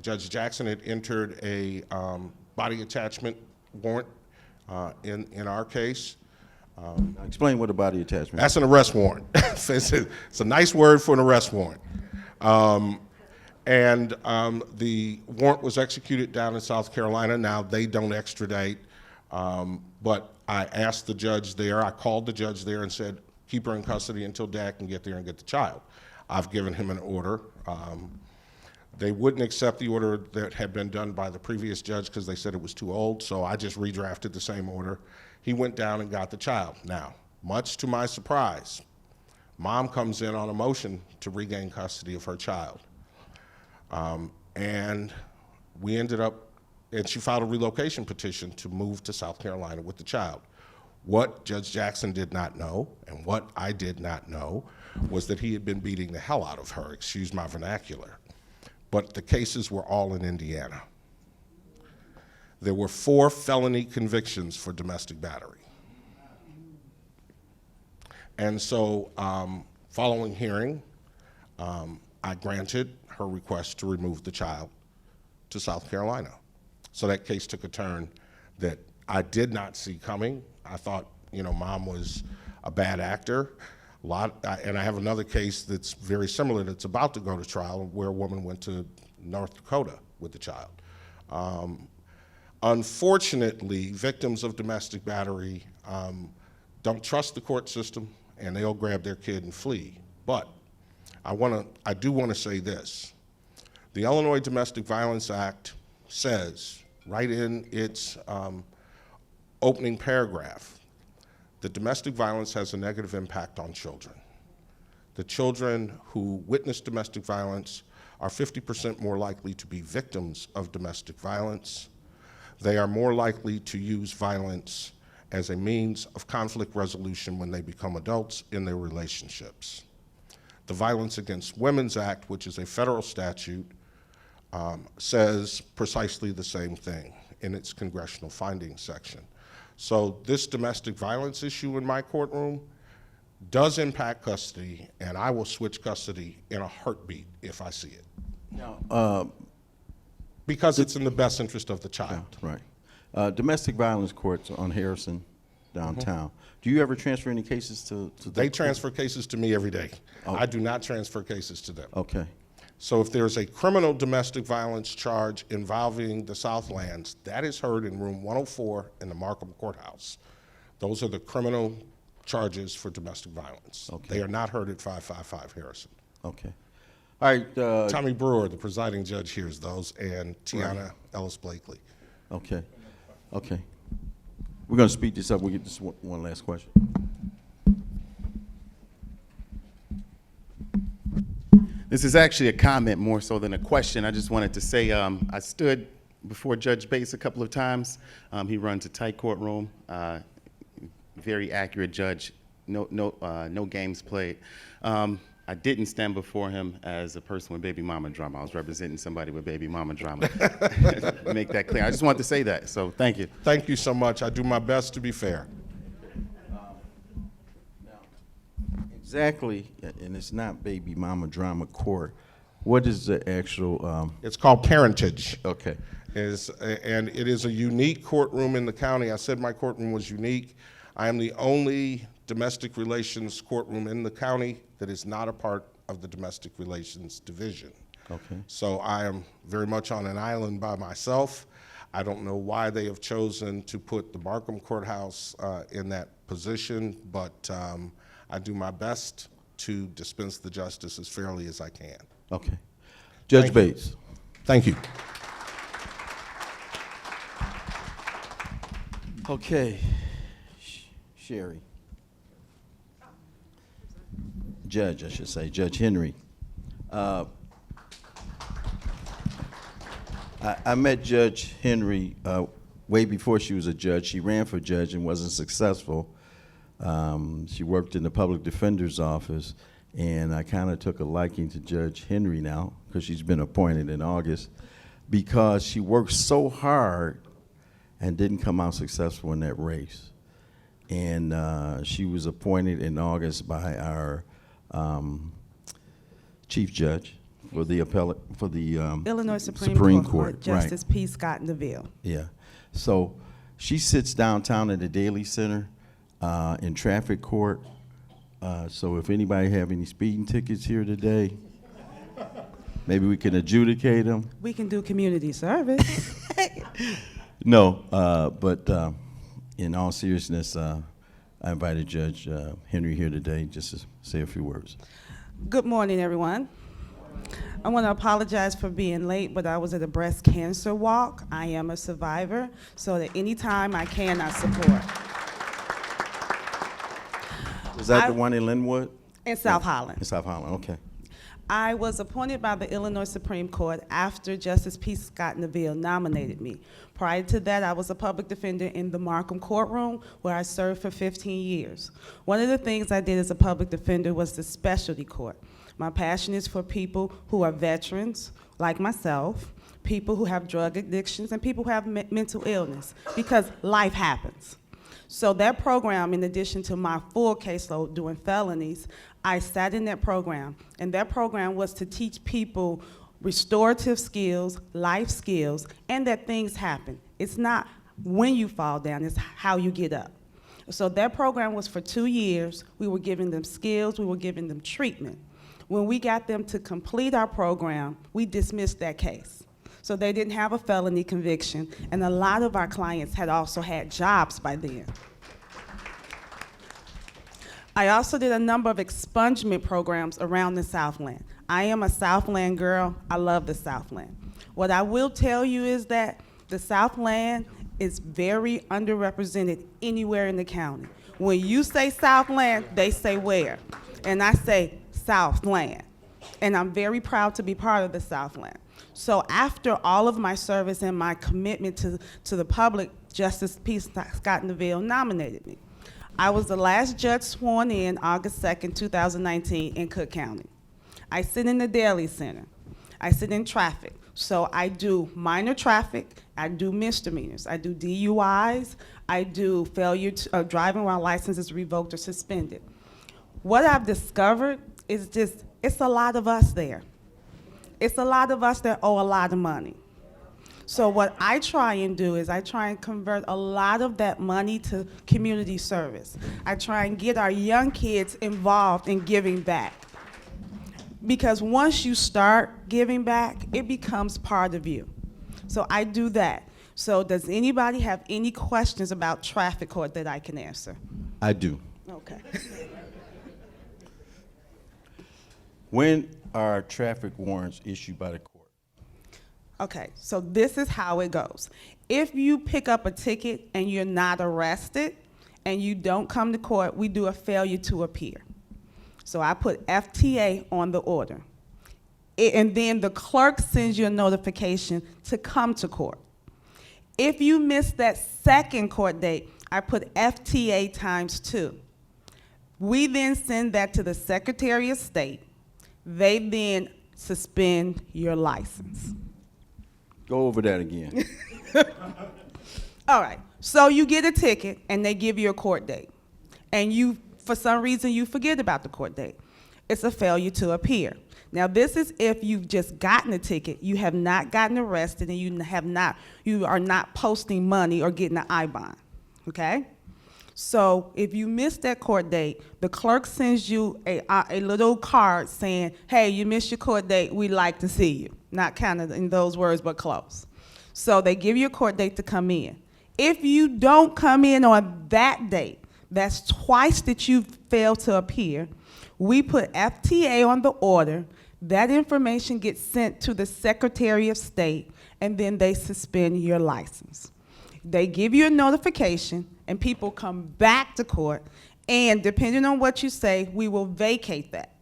Judge Jackson had entered a body attachment warrant in our case. Now explain what a body attachment is. That's an arrest warrant. It's a nice word for an arrest warrant. The warrant was executed down in South Carolina. Now, they don't extradite, but I asked the judge there, I called the judge there and said, keep her in custody until Dad can get there and get the child. I've given him an order. They wouldn't accept the order that had been done by the previous judge because they said it was too old, so I just redrafted the same order. He went down and got the child. Now, much to my surprise, mom comes in on a motion to regain custody of her child. And we ended up, and she filed a relocation petition to move to South Carolina with the child. What Judge Jackson did not know, and what I did not know, was that he had been beating the hell out of her, excuse my vernacular. But the cases were all in Indiana. There were 4 felony convictions for domestic battery. And so, following hearing, I granted her request to remove the child to South Carolina. So that case took a turn that I did not see coming. I thought, mom was a bad actor. And I have another case that's very similar that's about to go to trial where a woman went to North Dakota with the child. Unfortunately, victims of domestic battery don't trust the court system, and they'll grab their kid and flee. But I do want to say this. The Illinois Domestic Violence Act says, right in its opening paragraph, that domestic violence has a negative impact on children. The children who witness domestic violence are 50% more likely to be victims of domestic violence. They are more likely to use violence as a means of conflict resolution when they become adults in their relationships. The Violence Against Women's Act, which is a federal statute, says precisely the same thing in its congressional findings section. So this domestic violence issue in my courtroom does impact custody, and I will switch custody in a heartbeat if I see it. Now, because it's in the best interest of the child. right. Domestic violence courts on Harrison downtown. Do you ever transfer any cases to They transfer cases to me every day. Oh. I do not transfer cases to them. Okay. So if there's a criminal domestic violence charge involving the Southlands, that is heard in room 104 in the Markham Courthouse. Those are the criminal charges for domestic violence. Okay. They are not heard at 555 Harrison. Okay. All right. Tommy Brewer, the presiding judge, hears those, and Tiana Ellis Blakely. Okay. Okay. We're going to speed this up. We'll get this one last question. This is actually a comment more so than a question. I just wanted to say I stood before Judge Bates a couple of times. He runs a tight courtroom, very accurate judge, no games played. I didn't stand before him as a person with baby mama drama. I was representing somebody with baby mama drama. Make that clear. I just wanted to say that, so thank you. Thank you so much. I do my best to be fair. Exactly, and it's not baby mama drama court. What is the actual? It's called parentage. Okay. And it is a unique courtroom in the county. I said my courtroom was unique. I am the only domestic relations courtroom in the county that is not a part of the domestic relations division. Okay. So I am very much on an island by myself. I don't know why they have chosen to put the Markham Courthouse in that position, but I do my best to dispense the justice as fairly as I can. Okay. Judge Thank you. Bates. Thank you. Okay. Sherry. Judge, I should say, Judge Henry. I met Judge Henry way before she was a judge. She ran for judge and wasn't successful. She worked in the public defender's office, and I kind of took a liking to Judge Henry now, because she's been appointed in August, because she worked so hard and didn't come out successful in that race. And she was appointed in August by our chief judge for the Illinois Supreme Court, right. Justice P. Scott Neville. Yeah. So she sits downtown at the Daily Center in traffic court. So if anybody have any speeding tickets here today, maybe we can adjudicate them. We can do community service. No, but in all seriousness, I invited Judge Henry here today just to say a few words. Good morning, everyone. I want to apologize for being late, but I was at a breast cancer walk. I am a survivor, so that anytime I can, I support. Was that the one in Linwood? In South Holland. In South Holland, okay. I was appointed by the Illinois Supreme Court after Justice P. Scott Neville nominated me. Prior to that, I was a public defender in the Markham courtroom, where I served for 15 years. One of the things I did as a public defender was the specialty court. My passion is for people who are veterans, like myself, people who have drug addictions, and people who have mental illness, because life happens. So that program, in addition to my full caseload doing felonies, I sat in that program, and that program was to teach people restorative skills, life skills, and that things happen. It's not when you fall down, it's how you get up. So that program was for 2 years. We were giving them skills, we were giving them treatment. When we got them to complete our program, we dismissed that case. So they didn't have a felony conviction, and a lot of our clients had also had jobs by then. I also did a number of expungement programs around the Southland. I am a Southland girl. I love the Southland. What I will tell you is that the Southland is very underrepresented anywhere in the county. When you say Southland, they say where? And I say Southland. And I'm very proud to be part of the Southland. So after all of my service and my commitment to the public, Justice P. Scott Neville nominated me. I was the last judge sworn in August 2nd, 2019 in Cook County. I sit in the Daily Center. I sit in traffic. So I do minor traffic, I do misdemeanors, I do DUIs, I do failure to driving while license is revoked or suspended. What I've discovered is just, it's a lot of us there. It's a lot of us that owe a lot of money. So what I try and do is I try and convert a lot of that money to community service. I try and get our young kids involved in giving back. Because once you start giving back, it becomes part of you. So I do that. So does anybody have any questions about traffic court that I can answer? I do. Okay. When are traffic warrants issued by the court? Okay, so this is how it goes. If you pick up a ticket and you're not arrested and you don't come to court, we do a failure to appear. So I put FTA on the order. And then the clerk sends you a notification to come to court. If you miss that second court date, I put FTA ×2. We then send that to the Secretary of State. They then suspend your license. Go over that again. All right, so you get a ticket and they give you a court date. And you, for some reason, you forget about the court date. It's a failure to appear. Now, this is if you've just gotten a ticket, you have not gotten arrested, and you are not posting money or getting an I-bond, okay? So if you miss that court date, the clerk sends you a little card saying, hey, you missed your court date, we'd like to see you. Not kind of in those words, but close. So they give you a court date to come in. If you don't come in on that date, that's twice that you've failed to appear, we put FTA on the order. That information gets sent to the Secretary of State, and then they suspend your license. They give you a notification, and people come back to court, and depending on what you say, we will vacate that,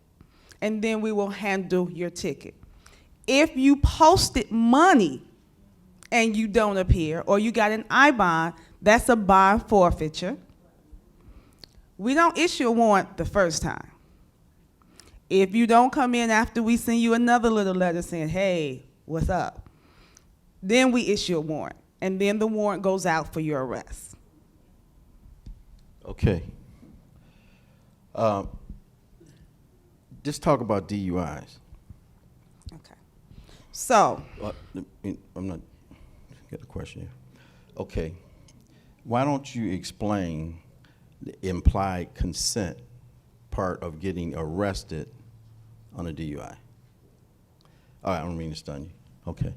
and then we will handle your ticket. If you posted money and you don't appear, or you got an I-bond, that's a bond forfeiture. We don't issue a warrant the first time. If you don't come in after we send you another little letter saying, hey, what's up? Then we issue a warrant, and then the warrant goes out for your arrest. Okay. Just talk about DUIs. Okay. So, I'm not, got a question here. Okay. Why don't you explain the implied consent part of getting arrested on a DUI? All right, I don't mean to stun you. Okay.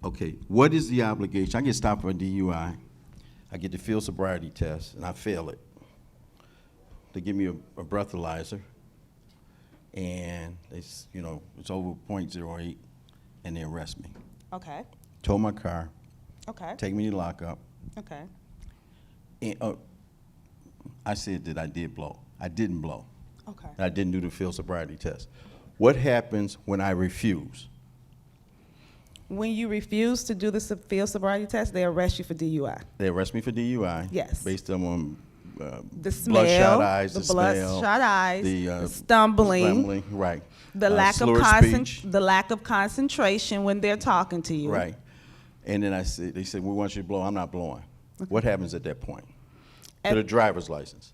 Okay, what is the obligation? I get stopped for a DUI. I get the field sobriety test, and I fail it. They give me a breathalyzer, and it's over .08, and they arrest me. okay, Tow my car, okay, take me to lockup, okay, and I said that I did blow. I didn't blow. okay. I didn't do the field sobriety test. What happens when I refuse? When you refuse to do the field sobriety test, they arrest you for DUI. They arrest me for DUI. Yes. Based on The smell, bloodshot eyes, the the smell, bloodshot eyes, the the stumbling, right. the lack of slur of speech. the lack of concentration when they're talking to you. Right. And then they said, we want you to blow. I'm not blowing. What happens at that point? To the driver's license.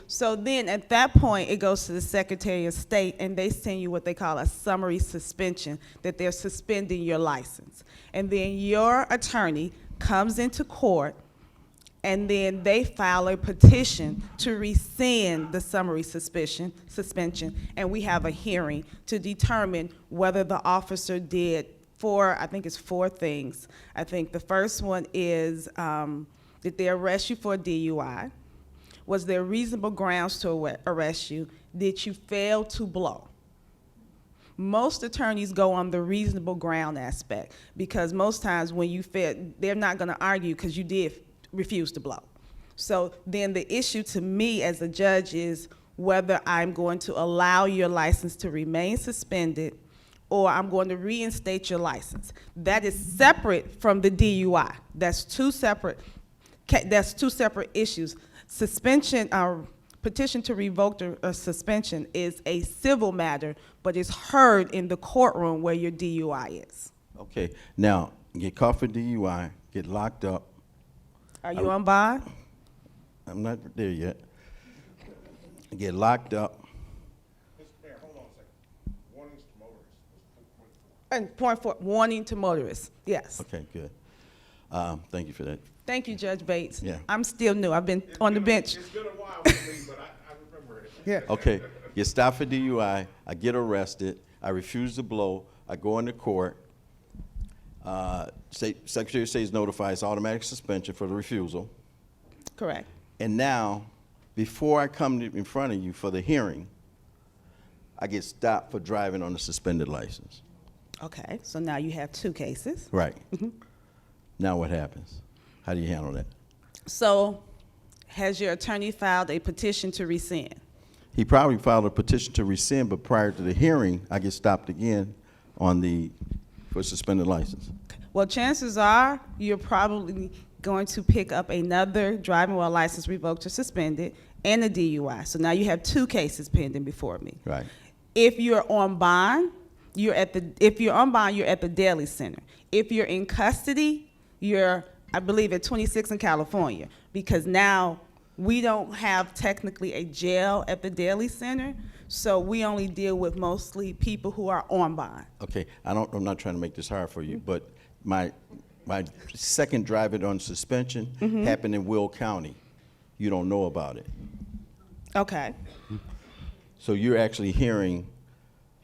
So then at that point, it goes to the Secretary of State, and they send you what they call a summary suspension, that they're suspending your license. And then your attorney comes into court, and then they file a petition to rescind the summary suspension, and we have a hearing to determine whether the officer did I think it's 4 things. I think the first one is, did they arrest you for a DUI? Was there reasonable grounds to arrest you? Did you fail to blow? Most attorneys go on the reasonable ground aspect, because most times when you fail, they're not going to argue because you did refuse to blow. So then the issue to me as a judge is whether I'm going to allow your license to remain suspended, or I'm going to reinstate your license. That is separate from the DUI. That's two separate issues. Suspension, petition to revoke the suspension is a civil matter, but it's heard in the courtroom where your DUI is. Okay. Now, get caught for DUI, get locked up. Are you on bond? I'm not there yet. Get locked up. And point 4, warning to motorists. Yes. Okay, good. Thank you for that. Thank you, Judge Bates. Yeah. I'm still new. I've been on the bench. It's been a while for me, but I remember it. Yeah. Okay, get stopped for DUI, I get arrested, I refuse to blow, I go into court, Secretary of State is notified, it's automatic suspension for the refusal, Correct. and now before I come in front of you for the hearing, I get stopped for driving on a suspended license. Okay, so now you have 2 cases. Right. Now what happens? How do you handle that? So has your attorney filed a petition to rescind? He probably filed a petition to rescind, but prior to the hearing, I get stopped again for suspended license. Well, chances are you're probably going to pick up another driving while license revoked or suspended and a DUI. So now you have 2 cases pending before me. Right. If you're on bond, you're at the Daly Center. If you're in custody, you're, I believe, at 26 in California, because now we don't have technically a jail at the Daly Center, so we only deal with mostly people who are on bond. Okay, I'm not trying to make this hard for you, but my second driving on suspension happened in Will County. You don't know about it. Okay. So you're actually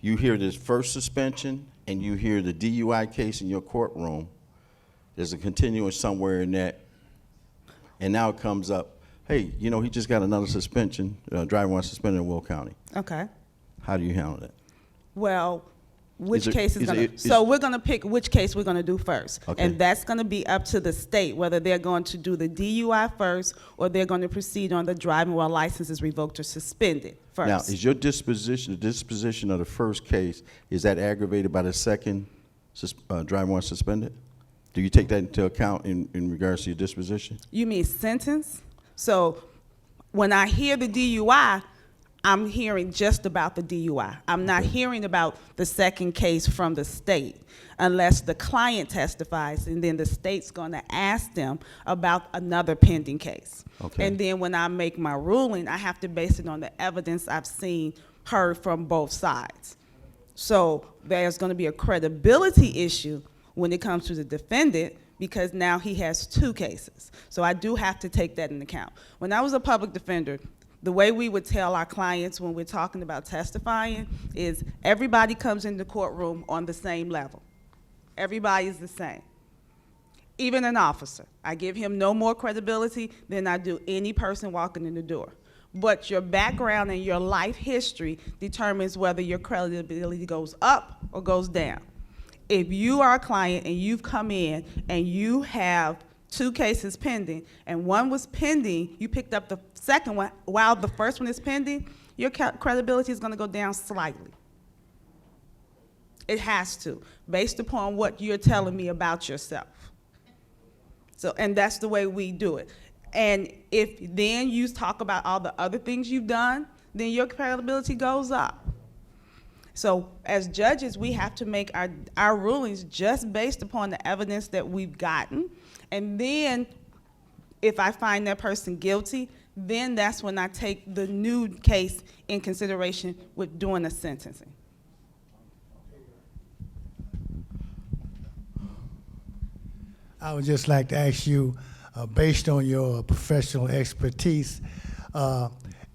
you hear this first suspension and you hear the DUI case in your courtroom. There's a continuance somewhere in that, and now it comes up, hey, he just got another suspension, driving while suspended in Will County. Okay. How do you handle that? Well, which Is it- case is is going it- to, so we're going to pick which case we're going to do first. Okay. And that's going to be up to the state, whether they're going to do the DUI first or they're going to proceed on the driving while license is revoked or suspended first. Now, is your disposition of the first case, is that aggravated by the second driving while suspended? Do you take that into account in regards to your disposition? You mean sentence? So when I hear the DUI, I'm hearing just about the DUI. I'm not hearing about the second case from the state unless the client testifies, and then the state's going to ask them about another pending case. Okay. And then when I make my ruling, I have to base it on the evidence I've heard from both sides. So there's going to be a credibility issue when it comes to the defendant, because now he has 2 cases. So I do have to take that into account. When I was a public defender, the way we would tell our clients when we're talking about testifying is everybody comes in the courtroom on the same level. Everybody is the same. Even an officer. I give him no more credibility than I do any person walking in the door. But your background and your life history determines whether your credibility goes up or goes down. If you are a client and you've come in and you have 2 cases pending, and one was pending, you picked up the second one while the first one is pending, your credibility is going to go down slightly. It has to, based upon what you're telling me about yourself. So, and that's the way we do it. And if then you talk about all the other things you've done, then your credibility goes up. So as judges, we have to make our rulings just based upon the evidence that we've gotten. And then if I find that person guilty, then that's when I take the new case in consideration with doing the sentencing. I would just like to ask you, based on your professional expertise,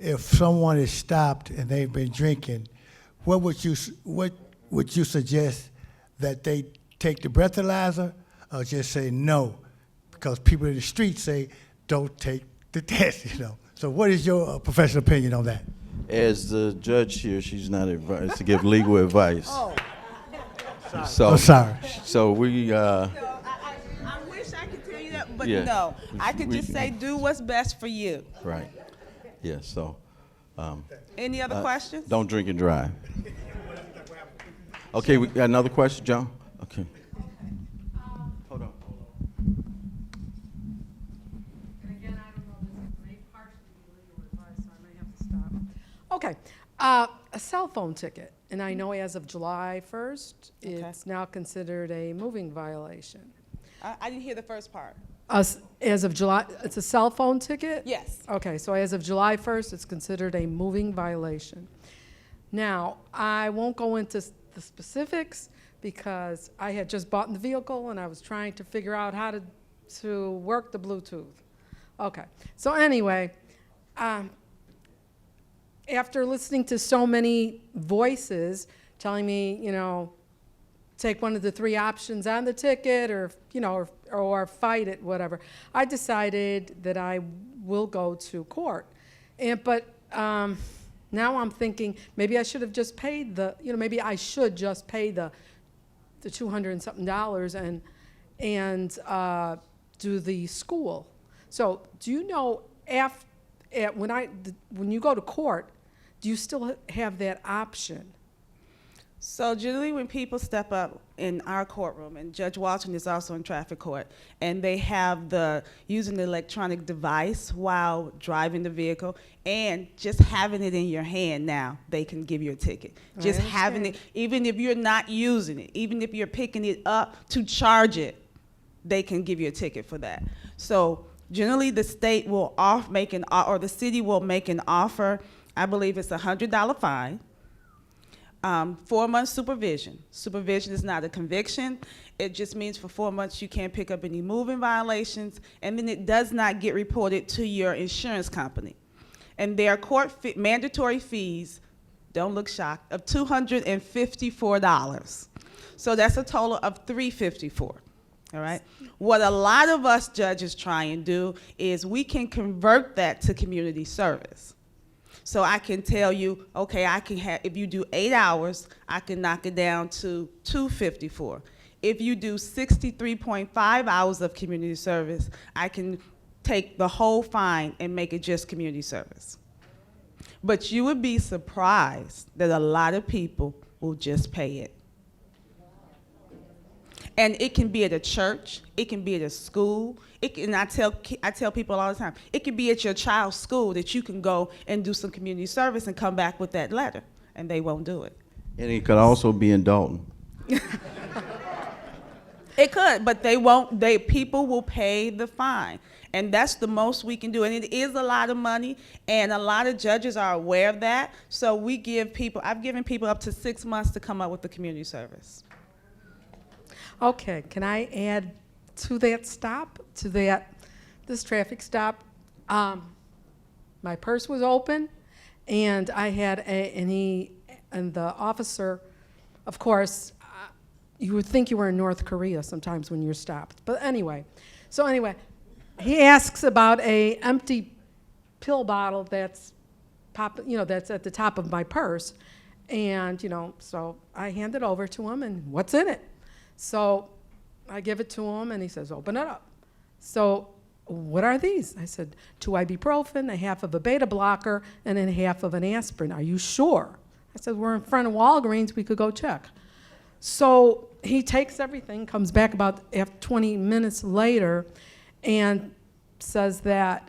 if someone is stopped and they've been drinking, what would you suggest, that they take the breathalyzer or just say no? Because people in the street say don't take the test, So what is your professional opinion on that? As the judge here, she's not advised to give legal advice. Oh. So, I'm sorry. So we, I wish I could tell you that, but Yeah. no. I could just say do what's best for you. right, yeah, so. Any other questions? Don't drink and drive. Okay, we got another question, John? Okay. Hold on. And again, I don't know, this may partially be legal advice, so I may have to stop. Okay, a cell phone ticket, and I know as of July 1st, it's now considered a moving violation. I didn't hear the first part. As of July, it's a cell phone ticket? Yes. Okay, so as of July 1st, it's considered a moving violation. Now, I won't go into the specifics because I had just bought the vehicle and I was trying to figure out how to work the Bluetooth. Okay, so anyway, after listening to so many voices telling me, take one of the 3 options on the ticket or, or fight it, whatever, I decided that I will go to court. But now I'm thinking maybe I should have just paid maybe I should just pay the $200 and something and do the school. So do you know when you go to court, do you still have that option? So generally when people step up in our courtroom, and Judge Walton is also in traffic court, and they have using the electronic device while driving the vehicle, and just having it in your hand now, they can give you a ticket. Just having it, even if you're not using it, even if you're picking it up to charge it, they can give you a ticket for that. So generally the state will or the city will make an offer. I believe it's a $100 fine. 4 months supervision. Supervision is not a conviction. It just means for 4 months you can't pick up any moving violations, and then it does not get reported to your insurance company. And there are mandatory fees, don't look shocked, of $254. So that's a total of $354. All right. What a lot of us judges try and do is we can convert that to community service. So I can tell you, okay, if you do 8 hours, I can knock it down to $254. If you do 63.5 hours of community service, I can take the whole fine and make it just community service. But you would be surprised that a lot of people will just pay it. And it can be at a church, it can be at a school. I tell people all the time, it can be at your child's school that you can go and do some community service and come back with that letter, and they won't do it. And it could also be in Dolton. It could, but they won't. People will pay the fine, and that's the most we can do. And it is a lot of money, and a lot of judges are aware of that. So I've given people up to 6 months to come up with the community service. Okay, can I add to that this traffic stop? My purse was open, and I had and the officer, of course, you would think you were in North Korea sometimes when you're stopped. But anyway, he asks about a empty pill bottle that's that's at the top of my purse, and so I hand it over to him, and what's in it? So I give it to him, and he says, open it up. So what are these? I said, 2 ibuprofen, a half of a beta blocker, and then half of an aspirin. Are you sure? I said, we're in front of Walgreens. We could go check. So he takes everything, comes back about 20 minutes later, and says that,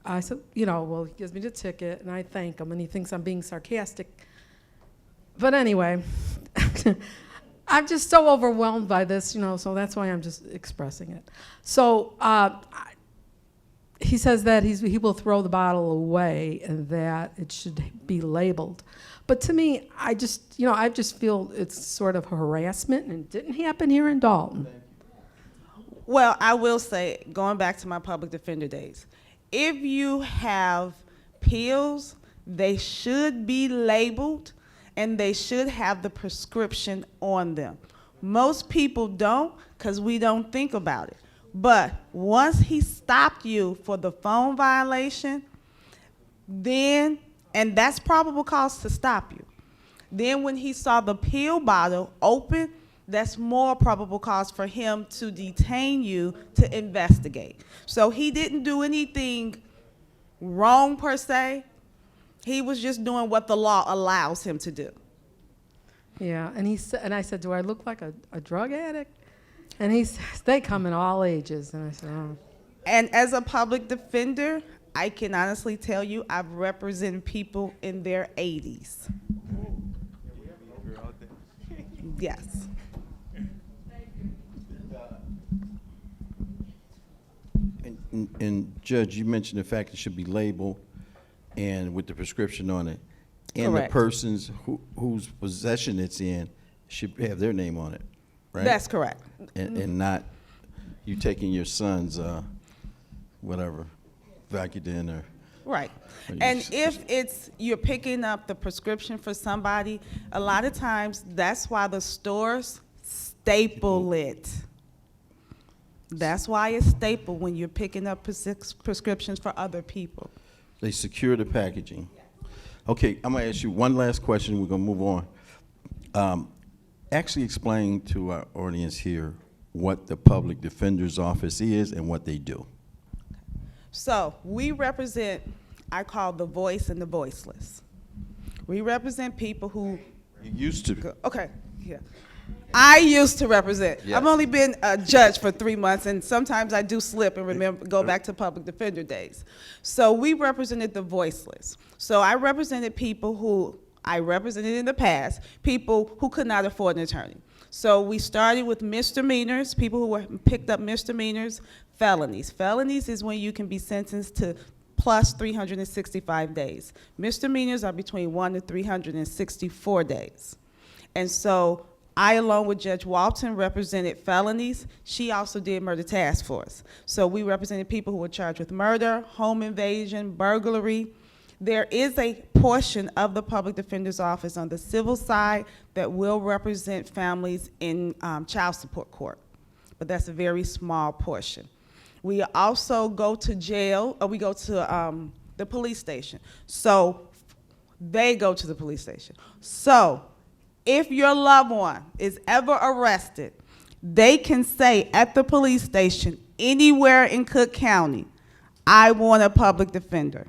I said, well, he gives me the ticket, and I thank him, and he thinks I'm being sarcastic. But anyway, I'm just so overwhelmed by this, so that's why I'm just expressing it. So he says that he will throw the bottle away and that it should be labeled. But to me, I just feel it's sort of harassment, and it didn't happen here in Dolton. Well, I will say, going back to my public defender days, if you have pills, they should be labeled, and they should have the prescription on them. Most people don't, because we don't think about it. But once he stopped you for the phone violation, and that's probable cause to stop you. Then when he saw the pill bottle open, that's more probable cause for him to detain you to investigate. So he didn't do anything wrong per se. He was just doing what the law allows him to do. Yeah, and I said, do I look like a drug addict? And he says, they come in all ages. And I said, oh. And as a public defender, I can honestly tell you I've represented people in their 80s. Yes. And Judge, you mentioned the fact it should be labeled and with the prescription on it. And Correct. the persons whose possession it's in should have their name on it, right? That's correct. And not you taking your son's, whatever, Vicodin or. Right. And if you're picking up the prescription for somebody, a lot of times that's why the stores staple it. That's why it's stapled when you're picking up prescriptions for other people. They secure the packaging. Okay, I'm gonna ask you one last question, we're gonna move on. Actually explain to our audience here what the Public Defender's Office is and what they do. So we represent, I call the voice and the voiceless. We represent people who, You used to. okay, yeah. I used to represent. Yes. I've only been a judge for 3 months, and sometimes I do slip and go back to public defender days. So we represented the voiceless. So I represented people who I represented in the past, people who could not afford an attorney. So we started with misdemeanors, people who were picked up misdemeanors, felonies. Felonies is when you can be sentenced to plus 365 days. Misdemeanors are between 1 to 364 days. And so I, along with Judge Walton, represented felonies. She also did murder task force. So we represented people who were charged with murder, home invasion, burglary. There is a portion of the Public Defender's Office on the civil side that will represent families in child support court, but that's a very small portion. We also go to jail, or we go to the police station. So they go to the police station. So if your loved one is ever arrested, they can say at the police station, anywhere in Cook County, I want a public defender.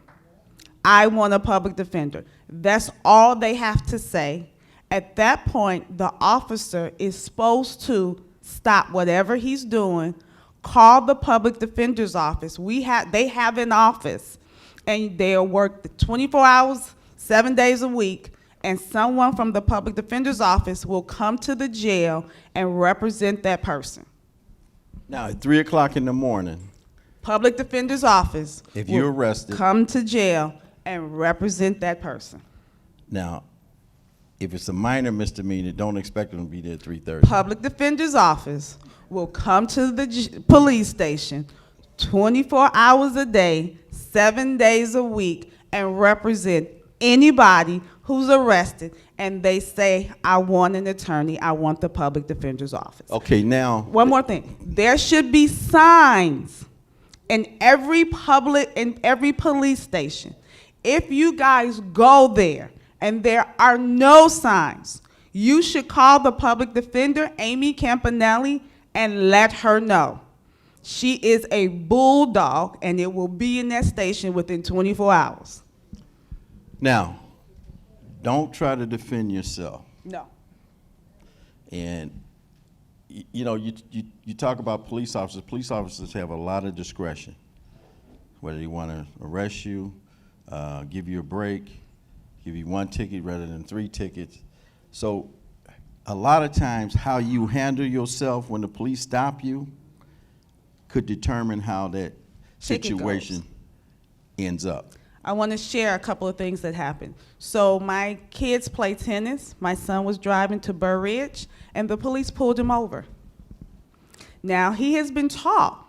I want a public defender. That's all they have to say. At that point, the officer is supposed to stop whatever he's doing, call the public defender's office. They have an office, and they'll work 24 hours, 7 days a week, and someone from the public defender's office will come to the jail and represent that person. Now, at 3 o'clock in the morning, Public defender's office if will you're arrested, come to jail and represent that person. now, if it's a minor misdemeanor, don't expect them to be there at 3:30. Public defender's office will come to the police station 24 hours a day, 7 days a week, and represent anybody who's arrested, and they say, I want an attorney, I want the public defender's office. Okay, now. One more thing. There should be signs in every police station. If you guys go there and there are no signs, you should call the public defender, Amy Campanelli, and let her know. She is a bulldog, and it will be in that station within 24 hours. Now, don't try to defend yourself. No. And you know, you talk about police officers. Police officers have a lot of discretion, whether they want to arrest you, give you a break, give you 1 ticket rather than 3 tickets. So a lot of times how you handle yourself when the police stop you could determine how that situation ends up. I want to share a couple of things that happened. So my kids play tennis. My son was driving to Burr Ridge, and the police pulled him over. Now, he has been taught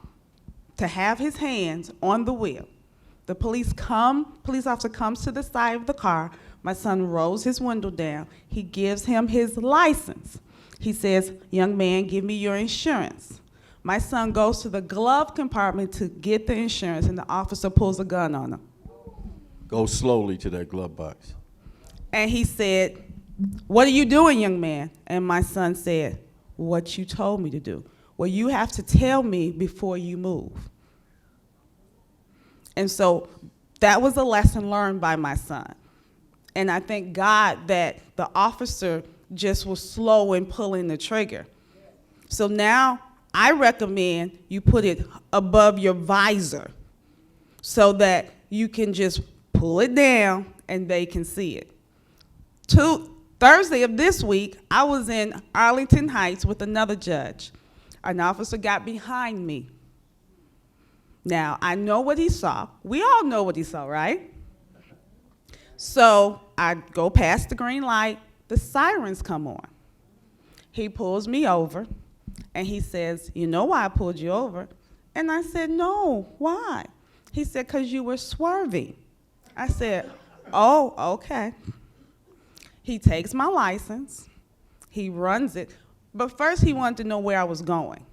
to have his hands on the wheel. The police officer comes to the side of the car. My son rolls his window down. He gives him his license. He says, young man, give me your insurance. My son goes to the glove compartment to get the insurance, and the officer pulls a gun on him. Go slowly to that glove box. And he said, what are you doing, young man? And my son said, what you told me to do. Well, you have to tell me before you move. And so that was a lesson learned by my son. And I thank God that the officer just was slow in pulling the trigger. So now I recommend you put it above your visor so that you can just pull it down and they can see it. Thursday of this week, I was in Arlington Heights with another judge. An officer got behind me. Now, I know what he saw. We all know what he saw, right? So I go past the green light, the sirens come on. He pulls me over, and he says, you know why I pulled you over? And I said, no, why? He said, because you were swerving. I said, oh, okay. He takes my license, he runs it, but first he wanted to know where I was going.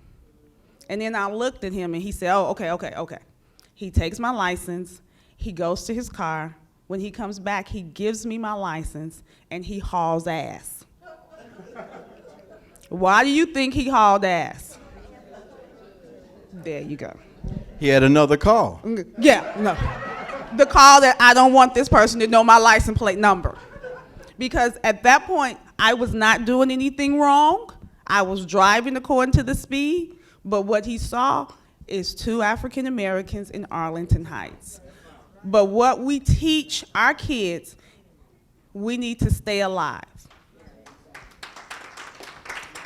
And then I looked at him and he said, oh, okay. He takes my license, He goes to his car. When he comes back, he gives me my license, and he hauls ass. Why do you think he hauled ass? There you go. He had another call. Yeah, no. The call that I don't want this person to know my license plate number. Because at that point, I was not doing anything wrong. I was driving according to the speed, but what he saw is 2 African Americans in Arlington Heights. But what we teach our kids, we need to stay alive.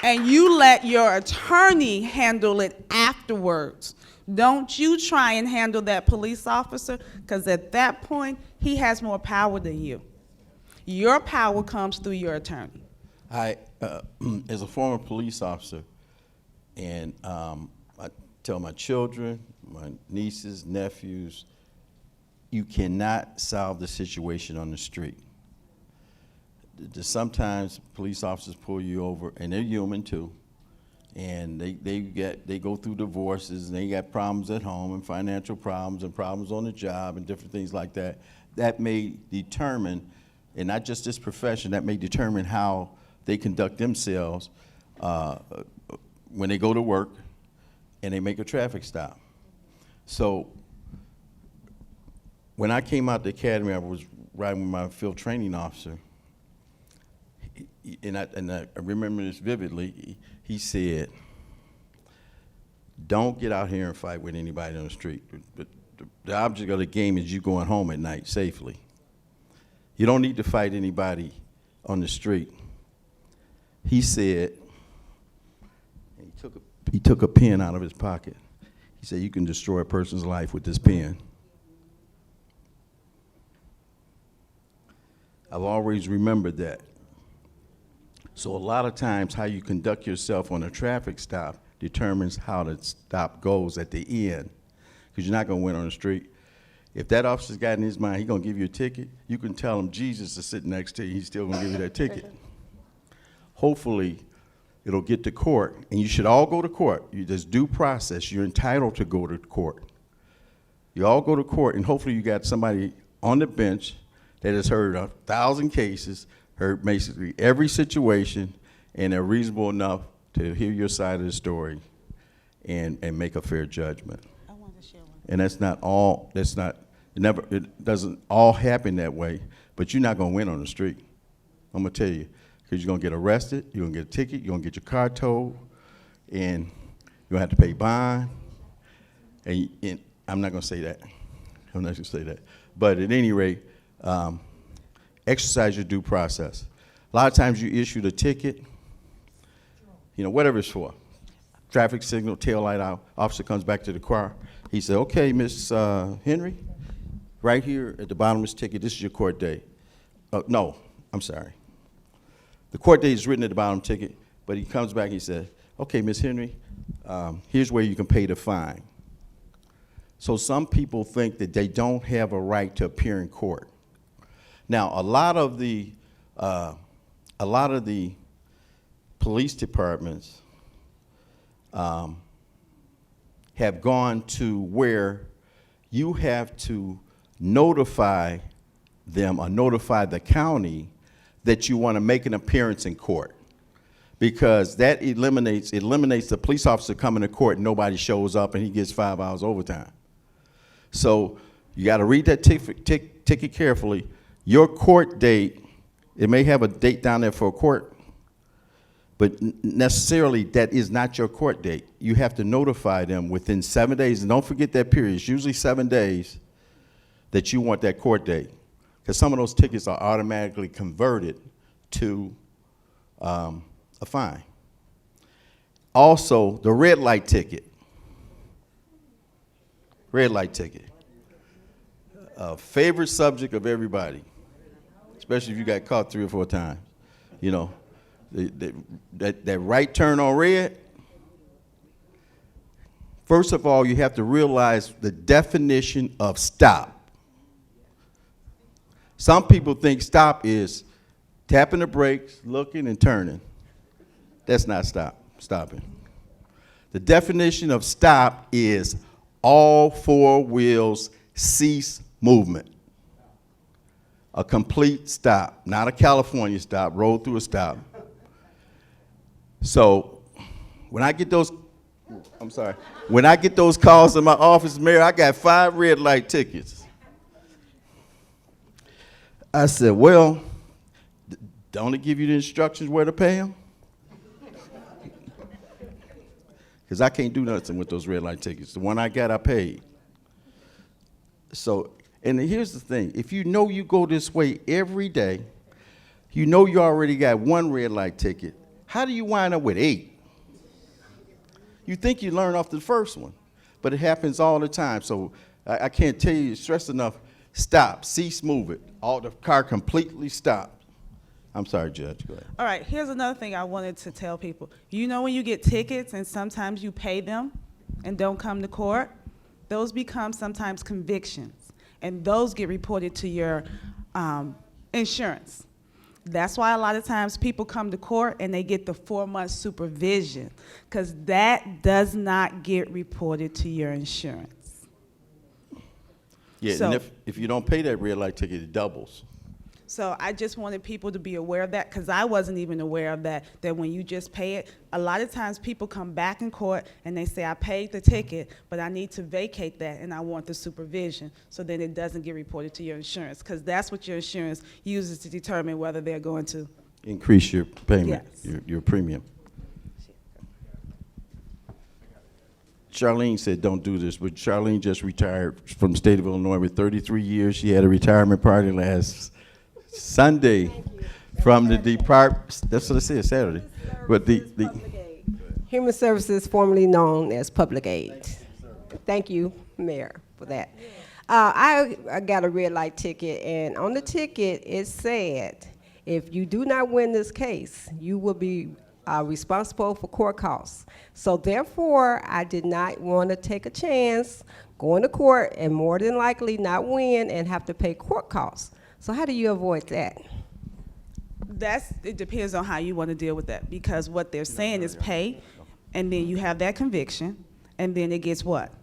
And you let your attorney handle it afterwards. Don't you try and handle that police officer, because at that point, he has more power than you. Your power comes through your attorney. I, as a former police officer, and I tell my children, my nieces, nephews, you cannot solve the situation on the street. Sometimes police officers pull you over, and they're human too, and they go through divorces, and they got problems at home, and financial problems, and problems on the job, and different things like that. That may determine, and not just this profession, that may determine how they conduct themselves when they go to work and they make a traffic stop. So when I came out the academy, I was riding with my field training officer, and I remember this vividly. He said, "Don't get out here and fight with anybody on the street. The object of the game is you going home at night safely. You don't need to fight anybody on the street." He said, he took a pen out of his pocket. He said, "You can destroy a person's life with this pen." I've always remembered that. So a lot of times how you conduct yourself on a traffic stop determines how the stop goes at the end, because you're not going to win on the street. If that officer's got in his mind he's going to give you a ticket, you can tell him Jesus is sitting next to you, he's still going to give you that ticket. Hopefully it'll get to court, and you should all go to court. There's due process. You're entitled to go to court. You all go to court, and hopefully you got somebody on the bench that has heard 1,000 cases, heard basically every situation, and they're reasonable enough to hear your side of the story and make a fair judgment. I want to share one. And that's not all, it doesn't all happen that way, but you're not gonna win on the street. I'm gonna tell you, because you're gonna get arrested, you're gonna get a ticket, you're gonna get your car towed, and you're gonna have to pay bond, and I'm not gonna say that. I'm not gonna say that. But at any rate, exercise your due process. A lot of times you issue the ticket, whatever it's for. Traffic signal, tail light out, officer comes back to the car. He said, "Okay, Miss Henry, right here at the bottom of this ticket, this is your court date." No, I'm sorry. The court date is written at the bottom of the ticket, but he comes back and he said, "Okay, Miss Henry, here's where you can pay the fine." So some people think that they don't have a right to appear in court. Now, a lot of the police departments have gone to where you have to notify them or notify the county that you want to make an appearance in court, because that eliminates the police officer coming to court and nobody shows up and he gets 5 hours overtime. So you got to read that ticket carefully. Your court date, it may have a date down there for a court, but necessarily that is not your court date. You have to notify them within 7 days, and don't forget that period. It's usually 7 days that you want that court date, because some of those tickets are automatically converted to a fine. Also, the red light ticket. Red light ticket. A favorite subject of everybody, especially if you got caught 3 or 4 times. That right turn on red. First of all, you have to realize the definition of stop. Some people think stop is tapping the brakes, looking, and turning. That's not stopping. The definition of stop is all 4 wheels cease movement. A complete stop, not a California stop, roll through a stop. So when I get those, when I get those calls in my office, Mayor, I got 5 red light tickets. I said, well, don't it give you the instructions where to pay them? Because I can't do nothing with those red light tickets. The one I got, I paid. So, and here's the thing. If you know you go this way every day, you know you already got 1 red light ticket, how do you wind up with 8? You think you learn off the first one, but it happens all the time. So I can't tell you, stress enough, stop, cease, move it. All the car completely stopped. I'm sorry, Judge, go ahead. All right, here's another thing I wanted to tell people. You know when you get tickets and sometimes you pay them and don't come to court, those become sometimes convictions, and those get reported to your insurance. That's why a lot of times people come to court and they get the 4-month supervision, because that does not get reported to your insurance. Yeah, So- and if you don't pay that red light ticket, it doubles. So I just wanted people to be aware of that, because I wasn't even aware of that when you just pay it, a lot of times people come back in court and they say, I paid the ticket, but I need to vacate that and I want the supervision, so then it doesn't get reported to your insurance, because that's what your insurance uses to determine whether they're going to. Increase your payment, Yes. your premium. Charlene said don't do this, but Charlene just retired from the state of Illinois with 33 years. She had a retirement party last Sunday from the department. That's what I said, Saturday. But the Human Services, formerly known as Public Aid. Thank you, Mayor, for that. I got a red light ticket, and on the ticket it said, if you do not win this case, you will be responsible for court costs. So therefore, I did not want to take a chance going to court and more than likely not win and have to pay court costs. So how do you avoid that? It depends on how you want to deal with that, because what they're saying is pay, and then you have that conviction, and then it gets what?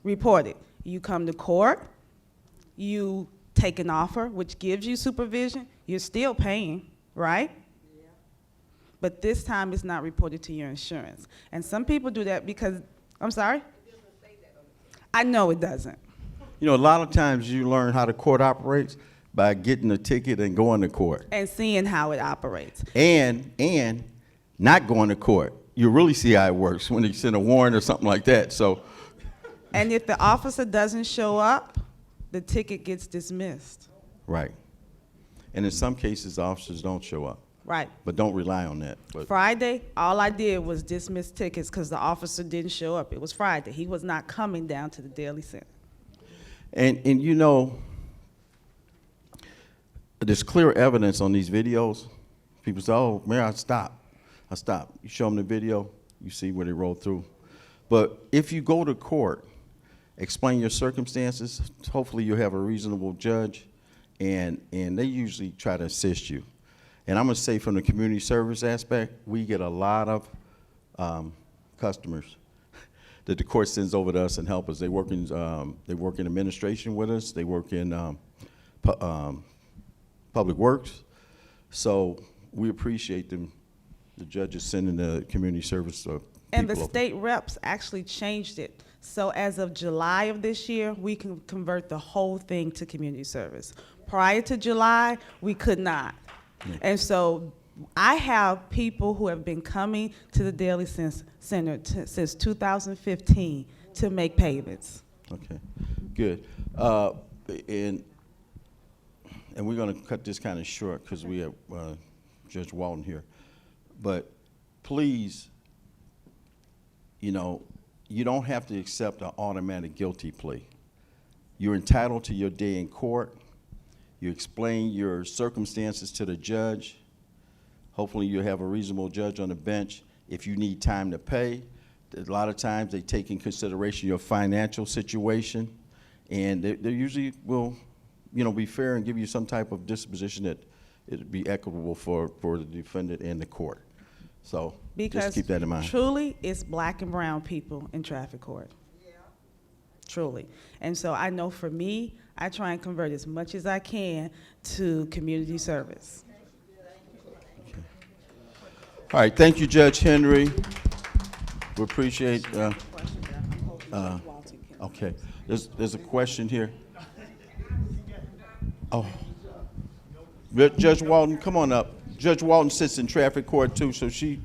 Reported. You come to court, you take an offer, which gives you supervision, you're still paying, right? Yeah. But this time it's not reported to your insurance. And some people do that because, I'm sorry? It doesn't say that on the ticket. I know it doesn't. You know, a lot of times you learn how the court operates by getting a ticket and going to court. And seeing how it operates. And not going to court. You really see how it works when they send a warrant or something like that. So, and if the officer doesn't show up, the ticket gets dismissed. right. And in some cases, officers don't show up. Right. But don't rely on that. But Friday, all I did was dismiss tickets because the officer didn't show up. It was Friday. He was not coming down to the Daily Center. And you know, there's clear evidence on these videos. People say, oh, Mayor, I stopped. You show them the video, you see where they roll through. But if you go to court, explain your circumstances, hopefully you'll have a reasonable judge, and they usually try to assist you. And I'm gonna say from the community service aspect, we get a lot of customers that the court sends over to us and help us. They work in administration with us. They work in public works. So we appreciate them, the judges sending the community service And the people over. state reps actually changed it. So as of July of this year, we can convert the whole thing to community service. Prior to July, we could not. Yeah. And so I have people who have been coming to the Daily Center since 2015 to make payments. Okay, good. And we're going to cut this kind of short because we have Judge Walton here. But please, you know, you don't have to accept an automatic guilty plea. You're entitled to your day in court. You explain your circumstances to the judge. Hopefully you'll have a reasonable judge on the bench. If you need time to pay, a lot of times they take in consideration your financial situation, and they usually will, you know, be fair and give you some type of disposition that it'd be equitable for the defendant and the court. So just keep that in mind. Truly, it's black and brown people in traffic court. truly. And so I know for me, I try and convert as much as I can to community service. All right, thank you, Judge Henry. We appreciate, okay, there's a question here. Oh, Judge Walton, come on up. Judge Walton sits in traffic court too, so she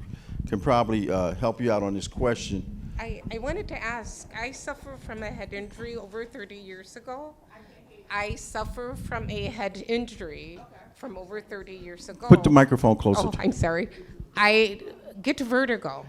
can probably help you out on this question. I wanted to ask, I suffer from a head injury over 30 years ago. I suffer from a head injury from over 30 years ago. Put the microphone closer. Oh, I'm sorry. I get vertigo.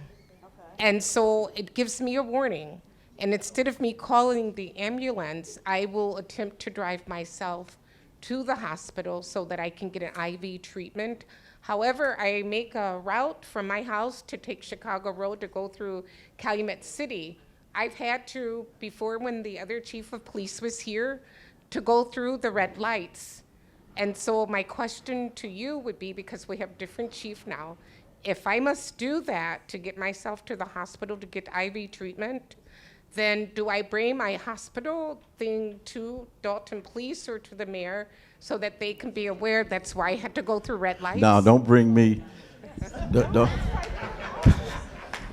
And so it gives me a warning. And instead of me calling the ambulance, I will attempt to drive myself to the hospital so that I can get an IV treatment. However, I make a route from my house to take Chicago Road to go through Calumet City. I've had to, before when the other chief of police was here, to go through the red lights. And so my question to you would be, because we have different chief now, if I must do that to get myself to the hospital to get IV treatment, then do I bring my hospital thing to Dolton Police or to the mayor so that they can be aware that's why I had to go through red lights? No, don't bring me, don't.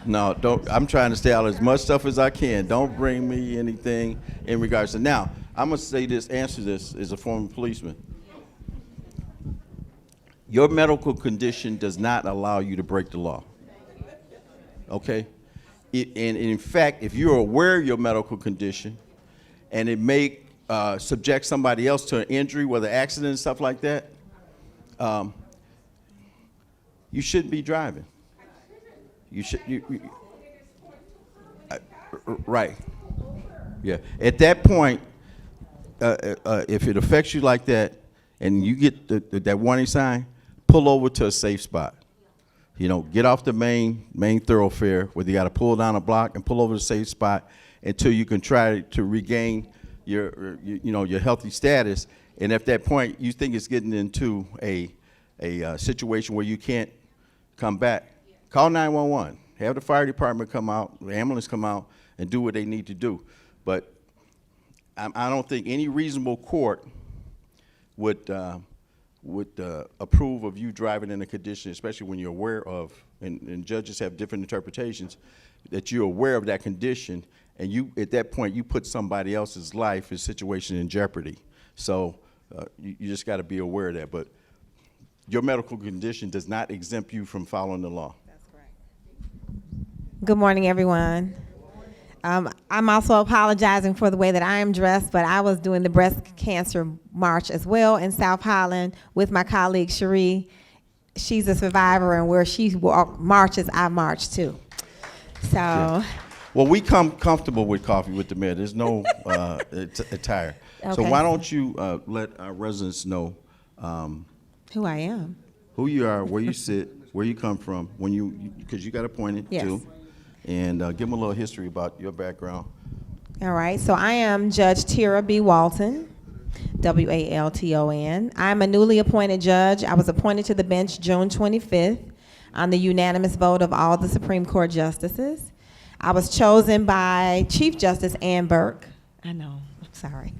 No, don't. I'm trying to stay out as much stuff as I can. Don't bring me anything in regards to. Now, I'm gonna say this, answer this as a former policeman. Your medical condition does not allow you to break the law. Okay? And in fact, if you're aware of your medical condition and it may subject somebody else to an injury, whether accident and stuff like that, you shouldn't be driving. You should, right. Yeah. At that point, if it affects you like that and you get that warning sign, pull over to a safe spot. You know, get off the main thoroughfare where you got to pull down a block and pull over to a safe spot until you can try to regain your healthy status. And at that point, you think it's getting into a situation where you can't come back, call 911. Have the fire department come out, the ambulance come out, and do what they need to do. But I don't think any reasonable court would approve of you driving in a condition, especially when you're aware of, and judges have different interpretations, that you're aware of that condition, and you, at that point, you put somebody else's life and situation in jeopardy. So you just got to be aware of that. But your medical condition does not exempt you from following the law. That's correct. Good morning, everyone. I'm also apologizing for the way that I am dressed, but I was doing the breast cancer march as well in South Highland with my colleague Cherie. She's a survivor, and where she marches, I march too. So. Yeah. Well, we come comfortable with Coffee with the Mayor. There's no attire. Okay. So why don't you let our residents know who I am, who you are, where you sit, where you come from, because you got appointed too. And give them a little history about your background. All right, so I am Judge Tira B. Walton, W-A-L-T-O-N. I'm a newly appointed judge. I was appointed to the bench June 25th on the unanimous vote of all the Supreme Court justices. I was chosen by Chief Justice Ann Burke. I know, I'm sorry.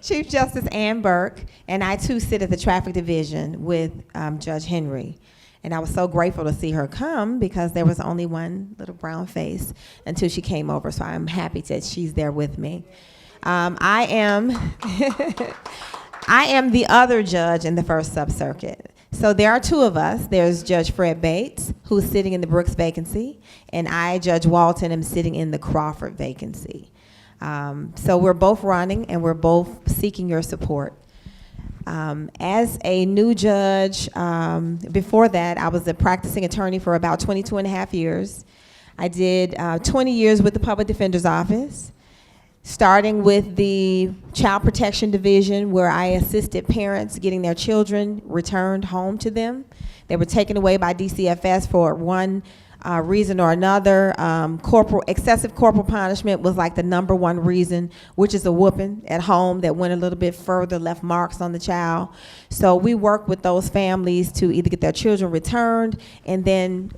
Chief Justice Ann Burke, and I too sit at the traffic division with Judge Henry. And I was so grateful to see her come because there was only one little brown face until she came over. So I'm happy that she's there with me. I am the other judge in the First Sub-Circuit. So there are two of us. There's Judge Fred Bates, who's sitting in the Brooks vacancy, and I, Judge Walton, am sitting in the Crawford vacancy. So we're both running, and we're both seeking your support. As a new judge, before that, I was a practicing attorney for about 22 and a half years. I did 20 years with the Public Defender's Office, starting with the Child Protection Division, where I assisted parents getting their children returned home to them. They were taken away by DCFS for one reason or another. Excessive corporal punishment was like the #1 reason, which is a whooping at home that went a little bit further, left marks on the child. So we worked with those families to either get their children returned, and then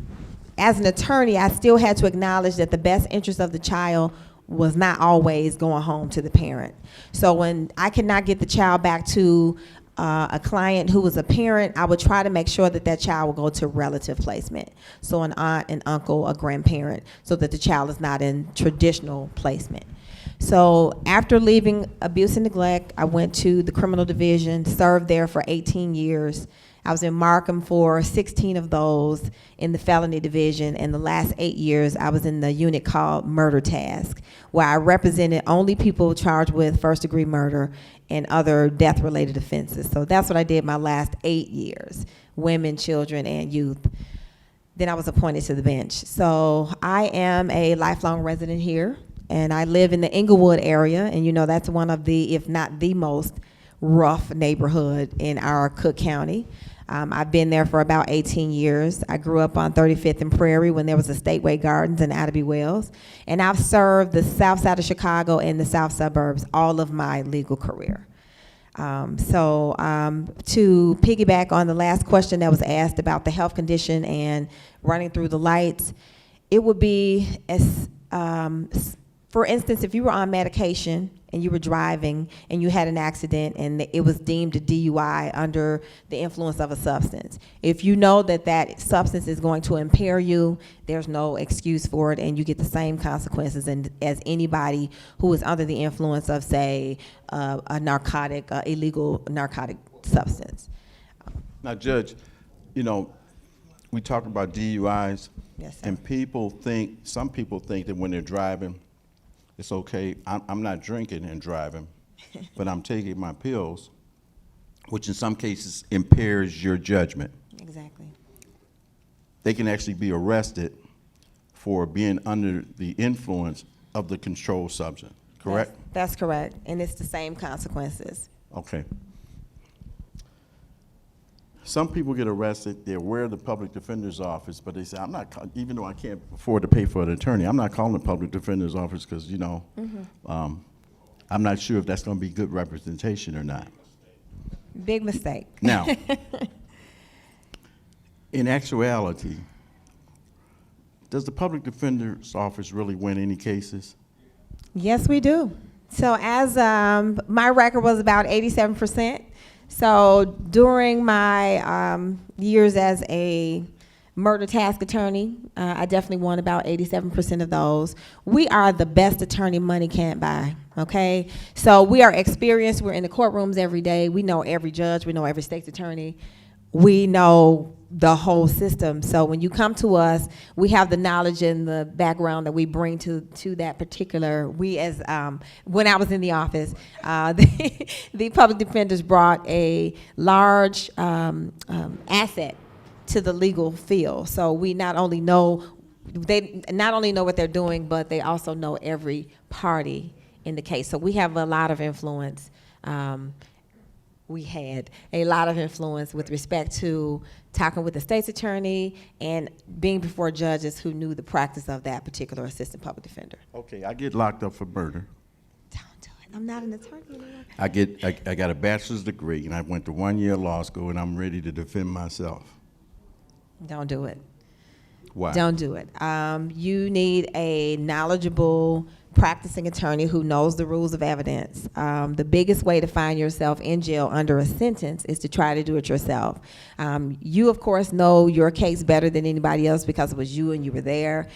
as an attorney, I still had to acknowledge that the best interest of the child was not always going home to the parent. So when I could not get the child back to a client who was a parent, I would try to make sure that that child would go to relative placement. So an aunt, an uncle, a grandparent, so that the child is not in traditional placement. So after leaving abuse and neglect, I went to the criminal division, served there for 18 years. I was in Markham for 16 of those in the felony division, and the last 8 years I was in the unit called Murder Task, where I represented only people charged with first-degree murder and other death-related offenses. So that's what I did my last 8 years, women, children, and youth. Then I was appointed to the bench. So I am a lifelong resident here, and I live in the Inglewood area, and you know that's one of the, if not the most rough neighborhood in our Cook County. I've been there for about 18 years. I grew up on 35th and Prairie when there was a Stateway Gardens in Attaby Wells. And I've served the south side of Chicago and the south suburbs all of my legal career. To piggyback on the last question that was asked about the health condition and running through the lights, it would be, as, for instance, if you were on medication and you were driving and you had an accident and it was deemed a DUI under the influence of a substance. If you know that that substance is going to impair you, there's no excuse for it, and you get the same consequences as anybody who is under the influence of, say, a narcotic, illegal narcotic substance. Now, Judge, you know, we talk about DUIs, Yes, sir. and some people think that when they're driving, it's okay. I'm not drinking and driving, but I'm taking my pills, which in some cases impairs your judgment. Exactly. They can actually be arrested for being under the influence of the controlled substance, correct? That's correct, and it's the same consequences. Okay. Some people get arrested, they're aware of the public defender's office, but they say, even though I can't afford to pay for an attorney, I'm not calling the public defender's office because, you know, I'm not sure if that's going to be good representation or not. Big mistake. Now, in actuality, does the public defender's office really win any cases? Yes, we do. So as my record was about 87%. So during my years as a murder task attorney, I definitely won about 87% of those. We are the best attorney money can't buy, okay? So we are experienced. We're in the courtrooms every day. We know every judge. We know every state's attorney. We know the whole system. So when you come to us, we have the knowledge and the background that we bring to that particular, when I was in the office, the public defenders brought a large asset to the legal field. So we not only know what they're doing, but they also know every party in the case. So we have a lot of influence. We had a lot of influence with respect to talking with the state's attorney and being before judges who knew the practice of that particular assistant public defender. Okay, I get locked up for murder. Don't do it. I'm not an attorney anymore. I got a bachelor's degree, and I went to 1 year law school, and I'm ready to defend myself. Don't do it. Why? Don't do it. You need a knowledgeable practicing attorney who knows the rules of evidence. The biggest way to find yourself in jail under a sentence is to try to do it yourself. You, of course, know your case better than anybody else because it was you and you were there,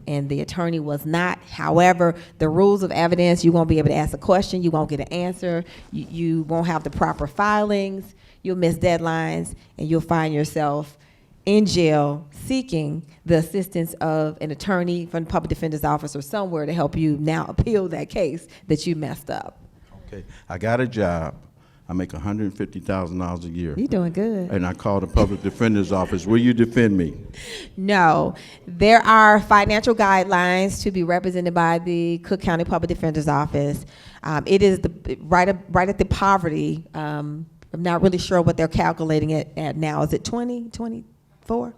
and the attorney was not. However, the rules of evidence, you won't be able to ask a question, you won't get an answer, you won't have the proper filings, you'll miss deadlines, and you'll find yourself in jail seeking the assistance of an attorney from the public defender's office or somewhere to help you now appeal that case that you messed up. Okay, I got a job. I make $150,000 a year. You're doing good. And I call the public defender's office. Will you defend me? No, there are financial guidelines to be represented by the Cook County Public Defender's Office. It is right at the poverty. I'm not really sure what they're calculating it at now. Is it 20, 24?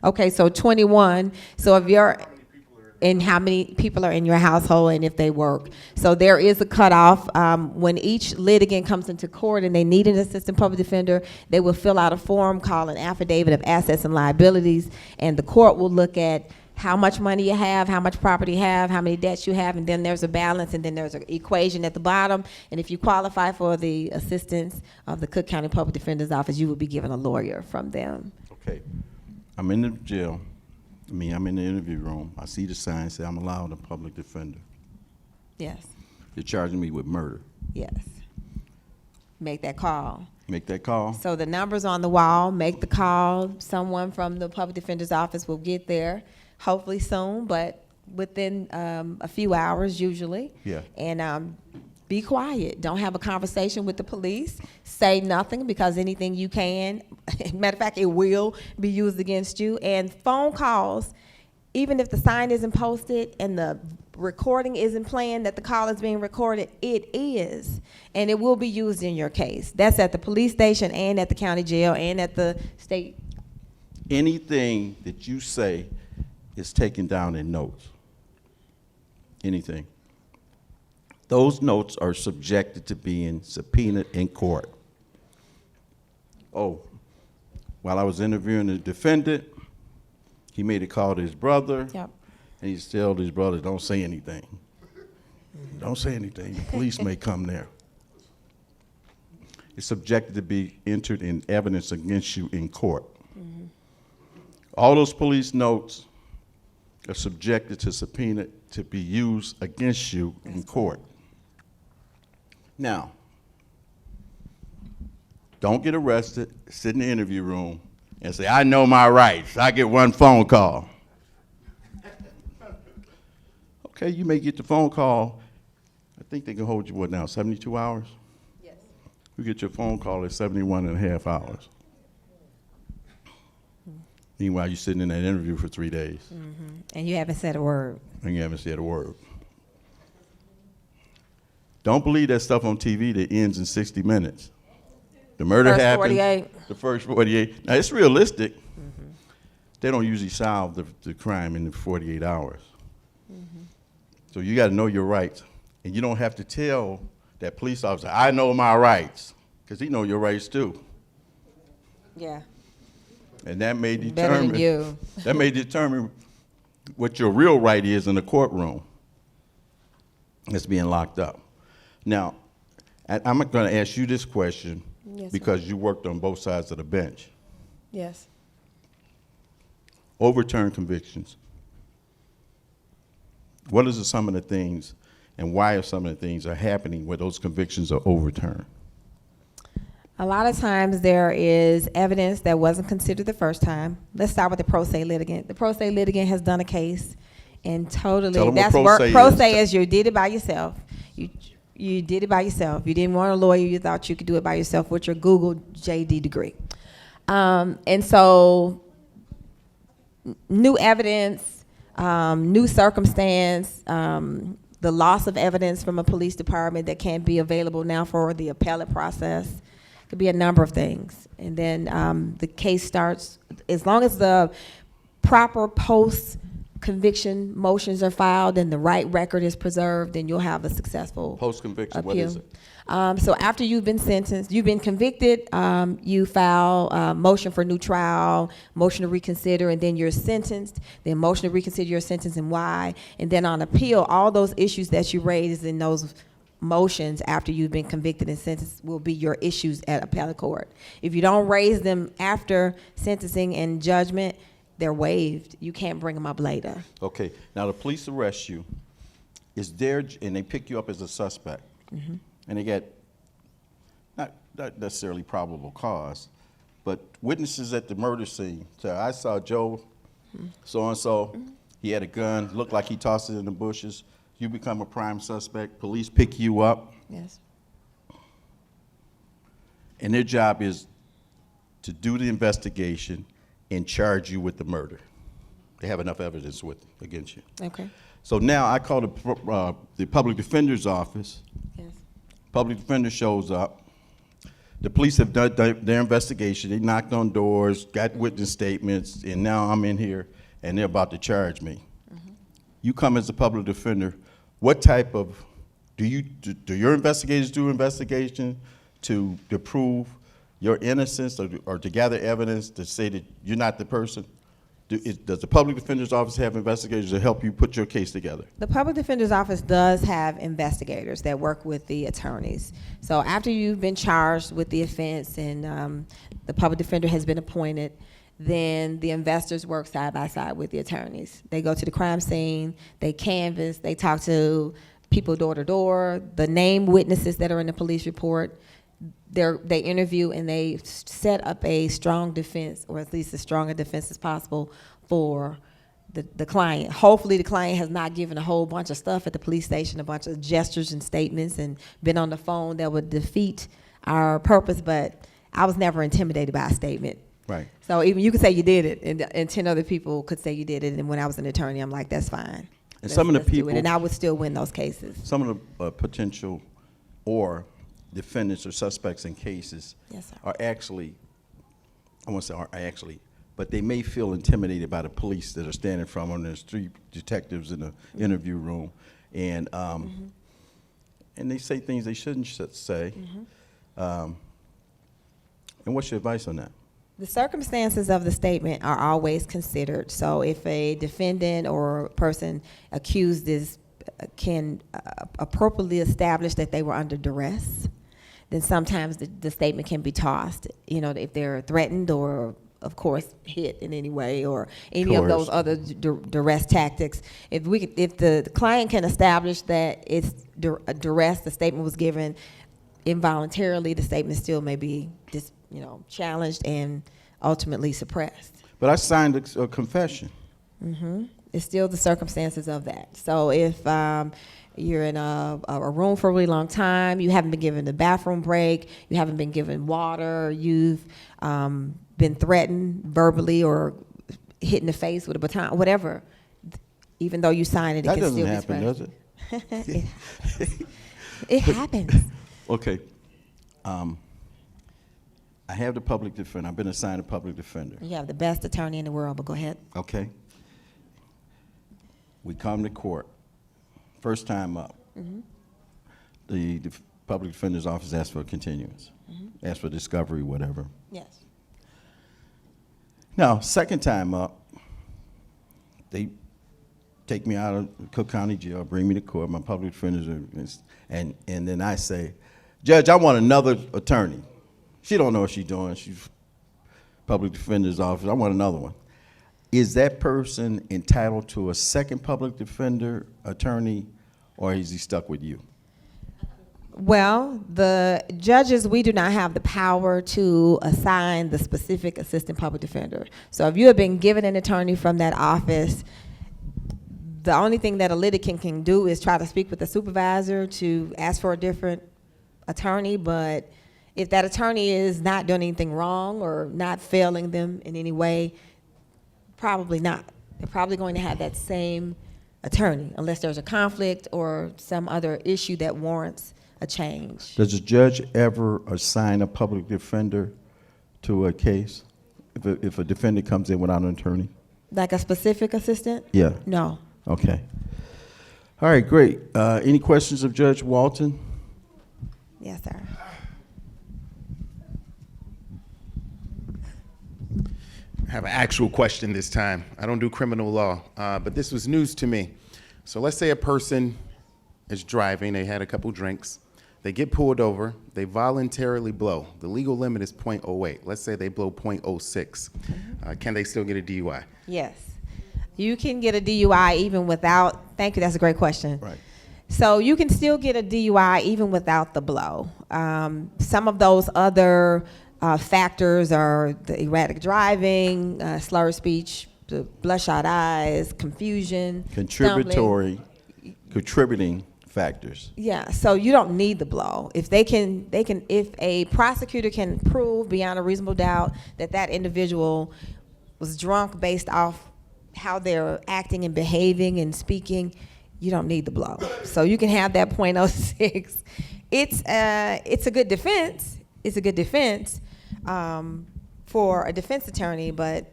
Okay, so 21. So if you're in how many people are in your household and if they work. So there is a cutoff. When each litigant comes into court and they need an assistant public defender, they will fill out a form called an affidavit of assets and liabilities, and the court will look at how much money you have, how much property you have, how many debts you have, and then there's a balance, and then there's an equation at the bottom. And if you qualify for the assistance of the Cook County Public Defender's Office, you will be given a lawyer from them. Okay. I'm in the jail. I'm in the interview room. I see the sign say I'm allowed a public defender. Yes, They're charging me with murder. yes. Make that call. Make that call. So the number's on the wall. Make the call. Someone from the Public Defender's Office will get there, hopefully soon, but within a few hours usually. Yeah. And be quiet. Don't have a conversation with the police. Say nothing, because anything you can, matter of fact, it will be used against you. And phone calls, even if the sign isn't posted and the recording isn't playing that the call is being recorded, it is. And it will be used in your case. That's at the police station and at the county jail and at the state. Anything that you say is taken down in notes. Anything. Those notes are subjected to being subpoenaed in court. Oh, while I was interviewing the defendant, he made a call to his brother. Yep. And he told his brother, don't say anything. Don't say anything. The police may come there. It's subjected to be entered in evidence against you in court. Mm-hmm. All those police notes are subjected to subpoena to be used against you in court. Now, don't get arrested, sit in the interview room, and say, I know my rights. I get one phone call. Okay, you may get the phone call. I think they can hold you, what now, 72 hours? Yes. You get your phone call at 71 and a half hours. Meanwhile, you're sitting in that interview for 3 days. Mm-hmm. And you haven't said a word. And you haven't said a word. Don't believe that stuff on TV that ends in 60 minutes. The murder First happened. 48. The first 48. Now, it's realistic. Mm-hmm. They don't usually solve the crime in the 48 hours. Mm-hmm. So you got to know your rights. And you don't have to tell that police officer, I know my rights, because he know your rights too. Yeah. And that may Better than you. That may determine what your real right is in the courtroom that's being locked up. Now, I'm going to ask you this question because you worked on both sides of the bench. Yes. Overturn convictions. What are some of the things, and why are some of the things are happening where those convictions are overturned? A lot of times there is evidence that wasn't considered the first time. Let's start with the pro se litigant. The pro se litigant has done a case, and totally, Tell 'em what that's pro work. se Pro is. se is you did it by yourself. You did it by yourself. You didn't want a lawyer. You thought you could do it by yourself with your Google JD degree. And so new evidence, new circumstance, the loss of evidence from a police department that can't be available now for the appellate process. Could be a number of things. And then the case starts, as long as the proper post-conviction motions are filed and the right record is preserved, then you'll have a successful Post-conviction, appeal. what is it? So after you've been sentenced, you've been convicted, you file a motion for new trial, motion to reconsider, and then you're sentenced, then motion to reconsider your sentence and why, and then on appeal, all those issues that you raised in those motions after you've been convicted and sentenced will be your issues at appellate court. If you don't raise them after sentencing and judgment, they're waived. You can't bring them up later. Okay, now the police arrest you, and they pick you up as a suspect, and they get not necessarily probable cause, but witnesses at the murder scene. So I saw Joe, so-and-so, he had a gun, looked like he tossed it in the bushes. You become a prime suspect, police pick you up, Yes. and their job is to do the investigation and charge you with the murder. They have enough evidence against you. Okay. So now I call the public defender's office. Yes. Public defender shows up. The police have done their investigation. They knocked on doors, got witness statements, and now I'm in here, and they're about to charge me. You come as a public defender. What type of do your investigators do investigation to prove your innocence or to gather evidence to say that you're not the person? Does the public defender's office have investigators to help you put your case together? The public defender's office does have investigators that work with the attorneys. So after you've been charged with the offense and the public defender has been appointed, then the investors work side by side with the attorneys. They go to the crime scene, they canvass, they talk to people door to door, the named witnesses that are in the police report. They interview and they set up a strong defense, or at least as strong a defense as possible for the client. Hopefully the client has not given a whole bunch of stuff at the police station, a bunch of gestures and statements, and been on the phone that would defeat our purpose, but I was never intimidated by a statement. Right. So even you could say you did it, and 10 other people could say you did it, and when I was an attorney, I'm like, that's fine. And some of the Let's do it. people, and I would still win those cases. some of the potential or defendants or suspects in cases Yes, sir. are actually, I won't say are actually, but they may feel intimidated by the police that are standing in front of them. There's 3 detectives in the interview room, and and they say things they shouldn't say. And what's your advice on that? The circumstances of the statement are always considered. So if a defendant or person accused can appropriately establish that they were under duress, then sometimes the statement can be tossed. You know, if they're threatened or, of course, hit in any way, or any of those other duress tactics. If the client can establish that it's duress, the statement was given involuntarily, the statement still may be challenged and ultimately suppressed. But I signed a confession. It's still the circumstances of that. So if you're in a room for a really long time, you haven't been given a bathroom break, you haven't been given water, you've been threatened verbally or hit in the face with a baton, whatever, even though you signed it, it can still be That doesn't happen, does it? It happens. Okay. I have the public defender. I've been assigned a public defender. You have the best attorney in the world, but go ahead. Okay. We come to court. First time up. The public defender's office asks for a continuance, asks for discovery, whatever. Yes. Now, second time up, they take me out of Cook County Jail, bring me to court. My public defenders and then I say, Judge, I want another attorney. She don't know what she's doing. She's public defender's office. I want another one. Is that person entitled to a second public defender attorney, or is he stuck with you? Well, the judges, we do not have the power to assign the specific assistant public defender. So if you have been given an attorney from that office, the only thing that a litigant can do is try to speak with the supervisor to ask for a different attorney. But if that attorney is not doing anything wrong or not failing them in any way, probably not. They're probably going to have that same attorney unless there's a conflict or some other issue that warrants a change. Does a judge ever assign a public defender to a case if a defendant comes in without an attorney? Like a specific assistant? Yeah. No. Okay. All right, great. Any questions of Judge Walton? Yes, sir. I have an actual question this time. I don't do criminal law, but this was news to me. So let's say a person is driving, they had a couple drinks, they get pulled over, they voluntarily blow. The legal limit is .08. Let's say they blow .06. Can they still get a DUI? Yes. You can get a DUI even without, thank you, that's a great question. Right. So you can still get a DUI even without the blow. Some of those other factors are the erratic driving, slurred speech, the bloodshot eyes, confusion, stumbling. Contributing factors. Yeah, so you don't need the blow. If if a prosecutor can prove beyond a reasonable doubt that that individual was drunk based off how they're acting and behaving and speaking, you don't need the blow. So you can have that .06. It's a good defense. It's a good defense for a defense attorney, but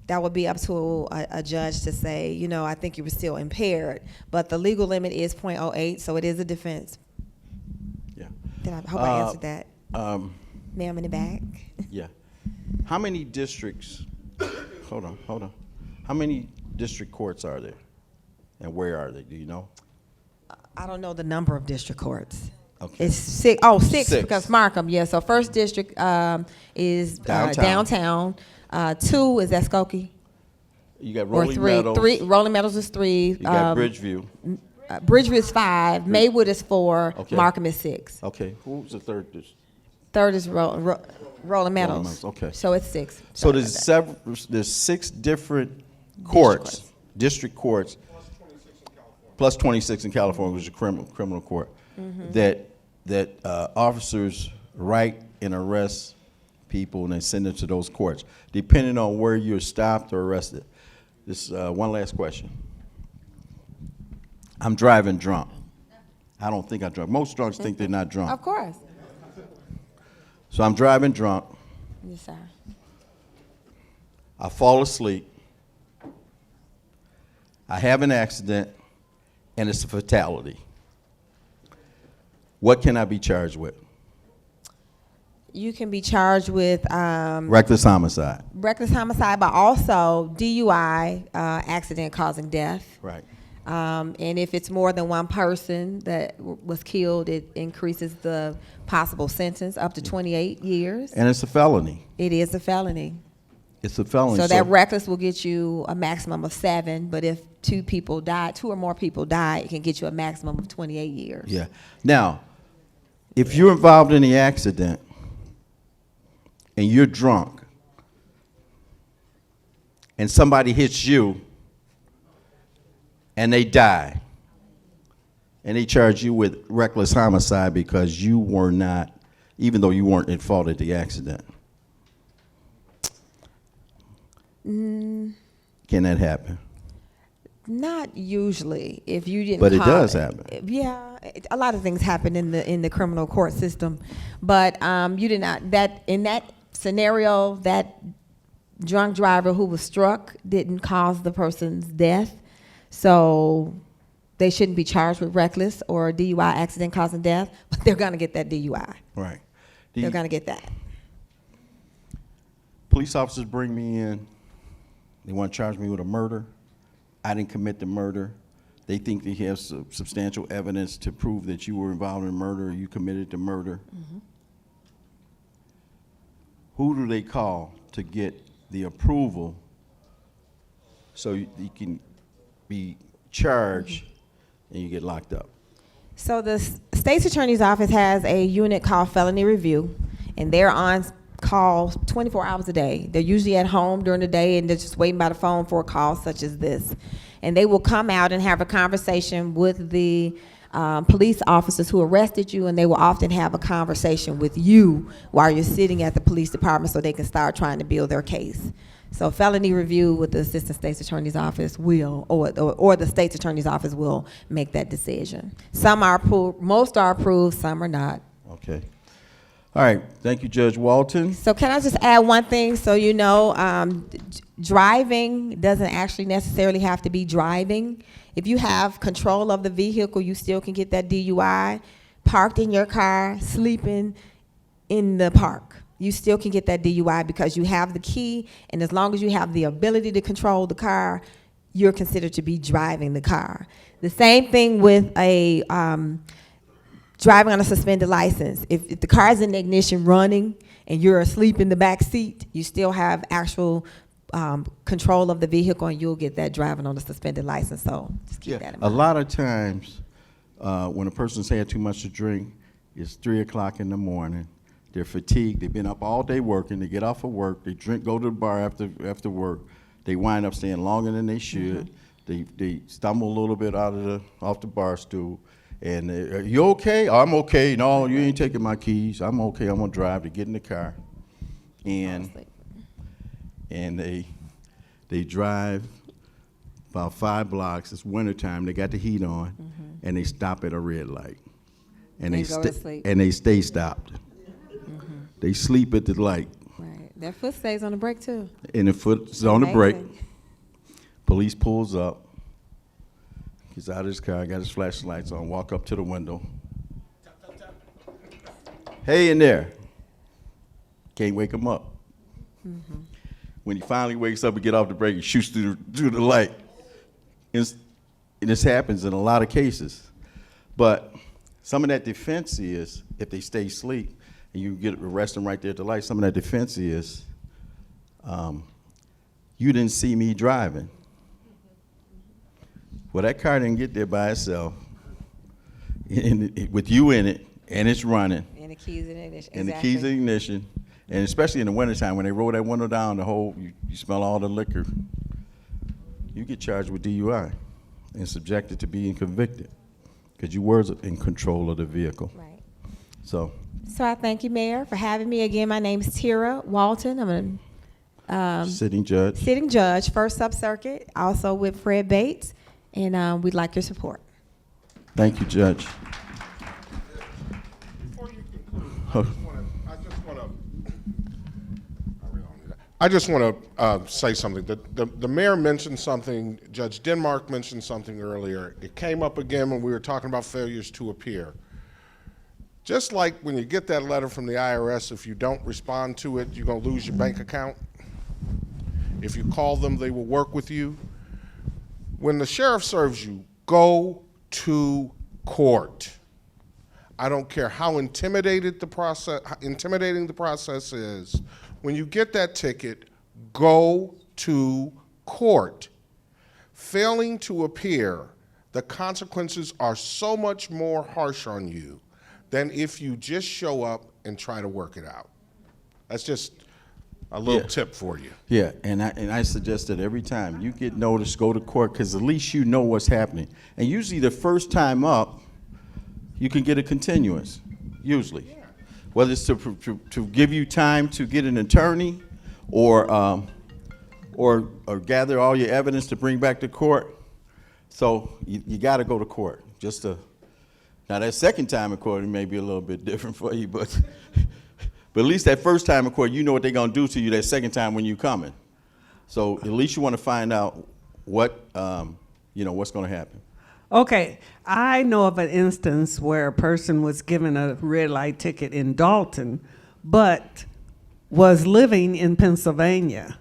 that would be up to a judge to say, you know, I think you were still impaired. But the legal limit is .08, so it is a defense. Yeah. I hope I answered that. Ma'am in the back. Yeah. How many districts hold on. How many district courts are there? And where are they? Do you know? I don't know the number of district courts. Okay. It's six. Oh, six, Six. because Markham, yeah. So first district is Downtown. downtown. 2 is at Skokie. You got Or Rolling 3. Meadows. 3. Rolling Meadows is 3. You got Bridgeview. Bridgeview is 5. Maywood is 4. Okay. Markham is 6. Okay. Who's the third district? Third is Rolling Meadows. Meadows, okay. So it's 6. So Sorry there's about that. there's 6 different courts, district courts, plus 26 in California, which is a criminal court, that officers write and arrest people and then send them to those courts, depending on where you're stopped or arrested. This one last question. I'm driving drunk. I don't think I'm drunk. Most drunks think they're not drunk. Of course. So I'm driving drunk. Yes, sir. I fall asleep. I have an accident, and it's a fatality. What can I be charged with? You can be charged with Reckless homicide. reckless homicide, but also DUI, accident causing death. Right. And if it's more than one person that was killed, it increases the possible sentence up to 28 years. And it's a felony. It is a felony. It's a felony. So that reckless will get you a maximum of 7, but if 2 or more people die, it can get you a maximum of 28 years. Yeah. Now, if you're involved in the accident and you're drunk and somebody hits you and they die, and they charge you with reckless homicide because you were not, even though you weren't at fault at the accident. Can that happen? Not usually. If you didn't, But it does happen. Yeah, a lot of things happen in the criminal court system, but you did not. That in that scenario, that drunk driver who was struck didn't cause the person's death, so they shouldn't be charged with reckless or DUI, accident causing death. But they're gonna get that DUI. Right. They're gonna get that. Police officers bring me in. They want to charge me with a murder. I didn't commit the murder. They think they have substantial evidence to prove that you were involved in murder or you committed the murder. Who do they call to get the approval so you can be charged and you get locked up? So the state's attorney's office has a unit called felony review, and they're on call 24 hours a day. They're usually at home during the day, and they're just waiting by the phone for a call such as this. And they will come out and have a conversation with the police officers who arrested you, and they will often have a conversation with you while you're sitting at the police department so they can start trying to build their case. So felony review with the assistant state's attorney's office will, or the state's attorney's office will make that decision. Some are approved, most are approved, some are not. Okay. All right. Thank you, Judge Walton. So can I just add one thing so you know, driving doesn't actually necessarily have to be driving. If you have control of the vehicle, you still can get that DUI. Parked in your car, sleeping in the park, you still can get that DUI because you have the key, and as long as you have the ability to control the car, you're considered to be driving the car. The same thing with a driving on a suspended license. If the car is in the ignition running and you're asleep in the back seat, you still have actual control of the vehicle, and you'll get that driving on a suspended license. So just keep that in mind. A lot of times when a person's had too much to drink, it's 3 o'clock in the morning. They're fatigued. They've been up all day working. They get off of work. They drink, go to the bar after work. They wind up staying longer than they should. They stumble a little bit off the bar stool. And are you okay? Oh, I'm okay. No, you ain't taking my keys. I'm okay. I'm gonna drive. To get in the car, and they drive about 5 blocks. It's wintertime. They got the heat on, and they stop at a red light, and they stay stopped. They sleep at the light. Right. Their foot stays on the brake too. And the foot's on the brake. Police pulls up. He's out of his car, got his flashlights on, walk up to the window. Hey, in there. Can't wake him up. when he finally wakes up and get off the brake, he shoots through the light. And this happens in a lot of cases. But some of that defense is, if they stay asleep and you get arrest them right there at the light, some of that defense is, you didn't see me driving. Well, that car didn't get there by itself, with you in it, and it's running. And the keys in ignition. And the keys in ignition. And especially in the wintertime, when they roll that window down, you smell all the liquor. You get charged with DUI and subjected to being convicted because you were in control of the vehicle. Right. So I thank you, Mayor, for having me. Again, my name is Tira Walton. I'm a sitting judge. sitting judge, First Sub-Circuit, also with Fred Bates, and we'd like your support. Thank you, Judge. Before you conclude, I just want to say something. The mayor mentioned something, Judge Denmark mentioned something earlier. It came up again when we were talking about failures to appear. Just like when you get that letter from the IRS, if you don't respond to it, you're going to lose your bank account. If you call them, they will work with you. When the sheriff serves you, go to court. I don't care how intimidating the process is. When you get that ticket, go to court. Failing to appear, the consequences are so much more harsh on you than if you just show up and try to work it out. That's just a little tip for you. Yeah, and I suggest that every time you get noticed, go to court, because at least you know what's happening. And usually the first time up, you can get a continuance, usually. Yeah. Whether it's to give you time to get an attorney or gather all your evidence to bring back to court. So you got to go to court. Now that second time in court, it may be a little bit different for you, but at least that first time in court, you know what they're going to do to you that second time when you're coming. So at least you want to find out what's going to happen. Okay, I know of an instance where a person was given a red light ticket in Dolton, but was living in Pennsylvania.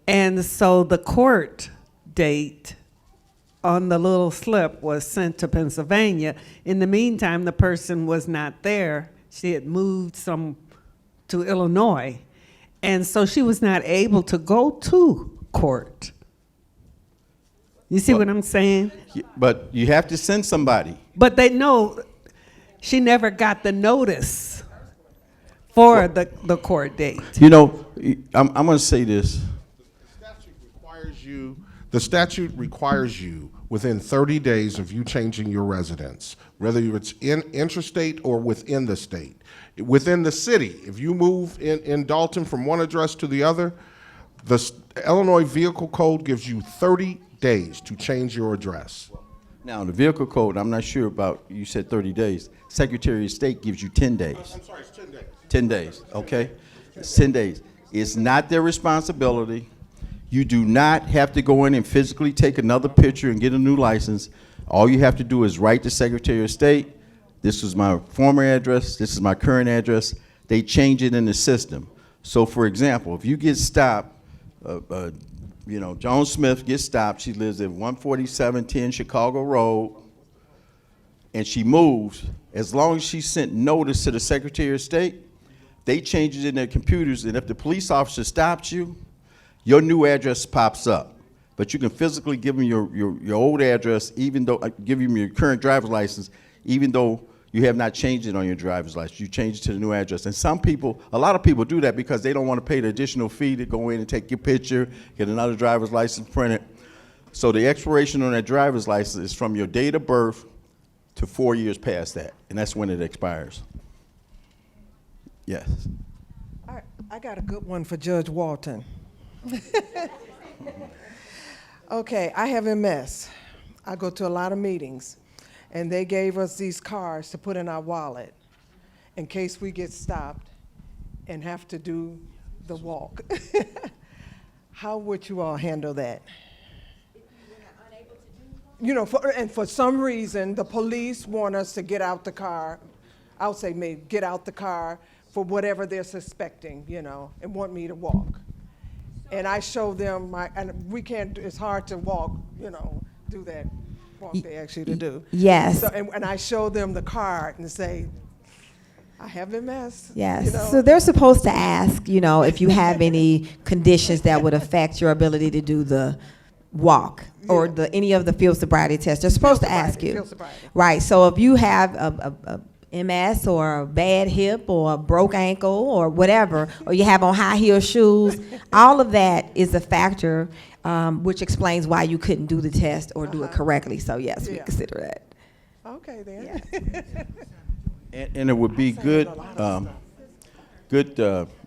And so the court date on the little slip was sent to Pennsylvania. In the meantime, the person was not there. She had moved to Illinois. And so she was not able to go to court. You see what I'm saying? But you have to send somebody. But they know she never got the notice for the court date. You know, I'm going to say this. The statute requires you within 30 days of you changing your residence, whether it's interstate or within the state. Within the city, if you move in Dolton from one address to the other, the Illinois Vehicle Code gives you 30 days to change your address. Now, the vehicle code, I'm not sure about, you said 30 days. Secretary of State gives you 10 days. I'm sorry, it's 10 days. 10 days, okay? It's 10 days. It's not their responsibility. You do not have to go in and physically take another picture and get a new license. All you have to do is write the Secretary of State, this is my former address, this is my current address. They change it in the system. So, for example, if you get stopped, Joan Smith gets stopped. She lives at 14710 Chicago Road, and she moves. As long as she sent notice to the Secretary of State, they change it in their computers, and if the police officer stops you, your new address pops up. But you can physically give them your old address, even though, give them your current driver's license, even though you have not changed it on your driver's license. You change it to the new address. And a lot of people do that because they don't want to pay the additional fee to go in and take your picture, get another driver's license printed. So the expiration on that driver's license is from your date of birth to 4 years past that, and that's when it expires. Yes. I got a good one for Judge Walton. Okay, I have MS. I go to a lot of meetings, and they gave us these cards to put in our wallet in case we get stopped and have to do the walk. How would you all handle that? For some reason, the police want us to get out the car. I'll say maybe get out the car for whatever they're suspecting, and want me to walk. and I show them and we can't, it's hard to walk, do that walk they ask you to do. Yes. So, and I show them the card and say, I have MS. Yes. So they're supposed to ask, if you have any conditions that would affect your ability to do the walk or any of the field sobriety tests. They're supposed to ask you. Right. So if you have a MS or a bad hip or a broke ankle or whatever, or you have on high heel shoes, all of that is a factor which explains why you couldn't do the test or do it correctly. So yes, we consider that. Okay then. Yeah. And it would be good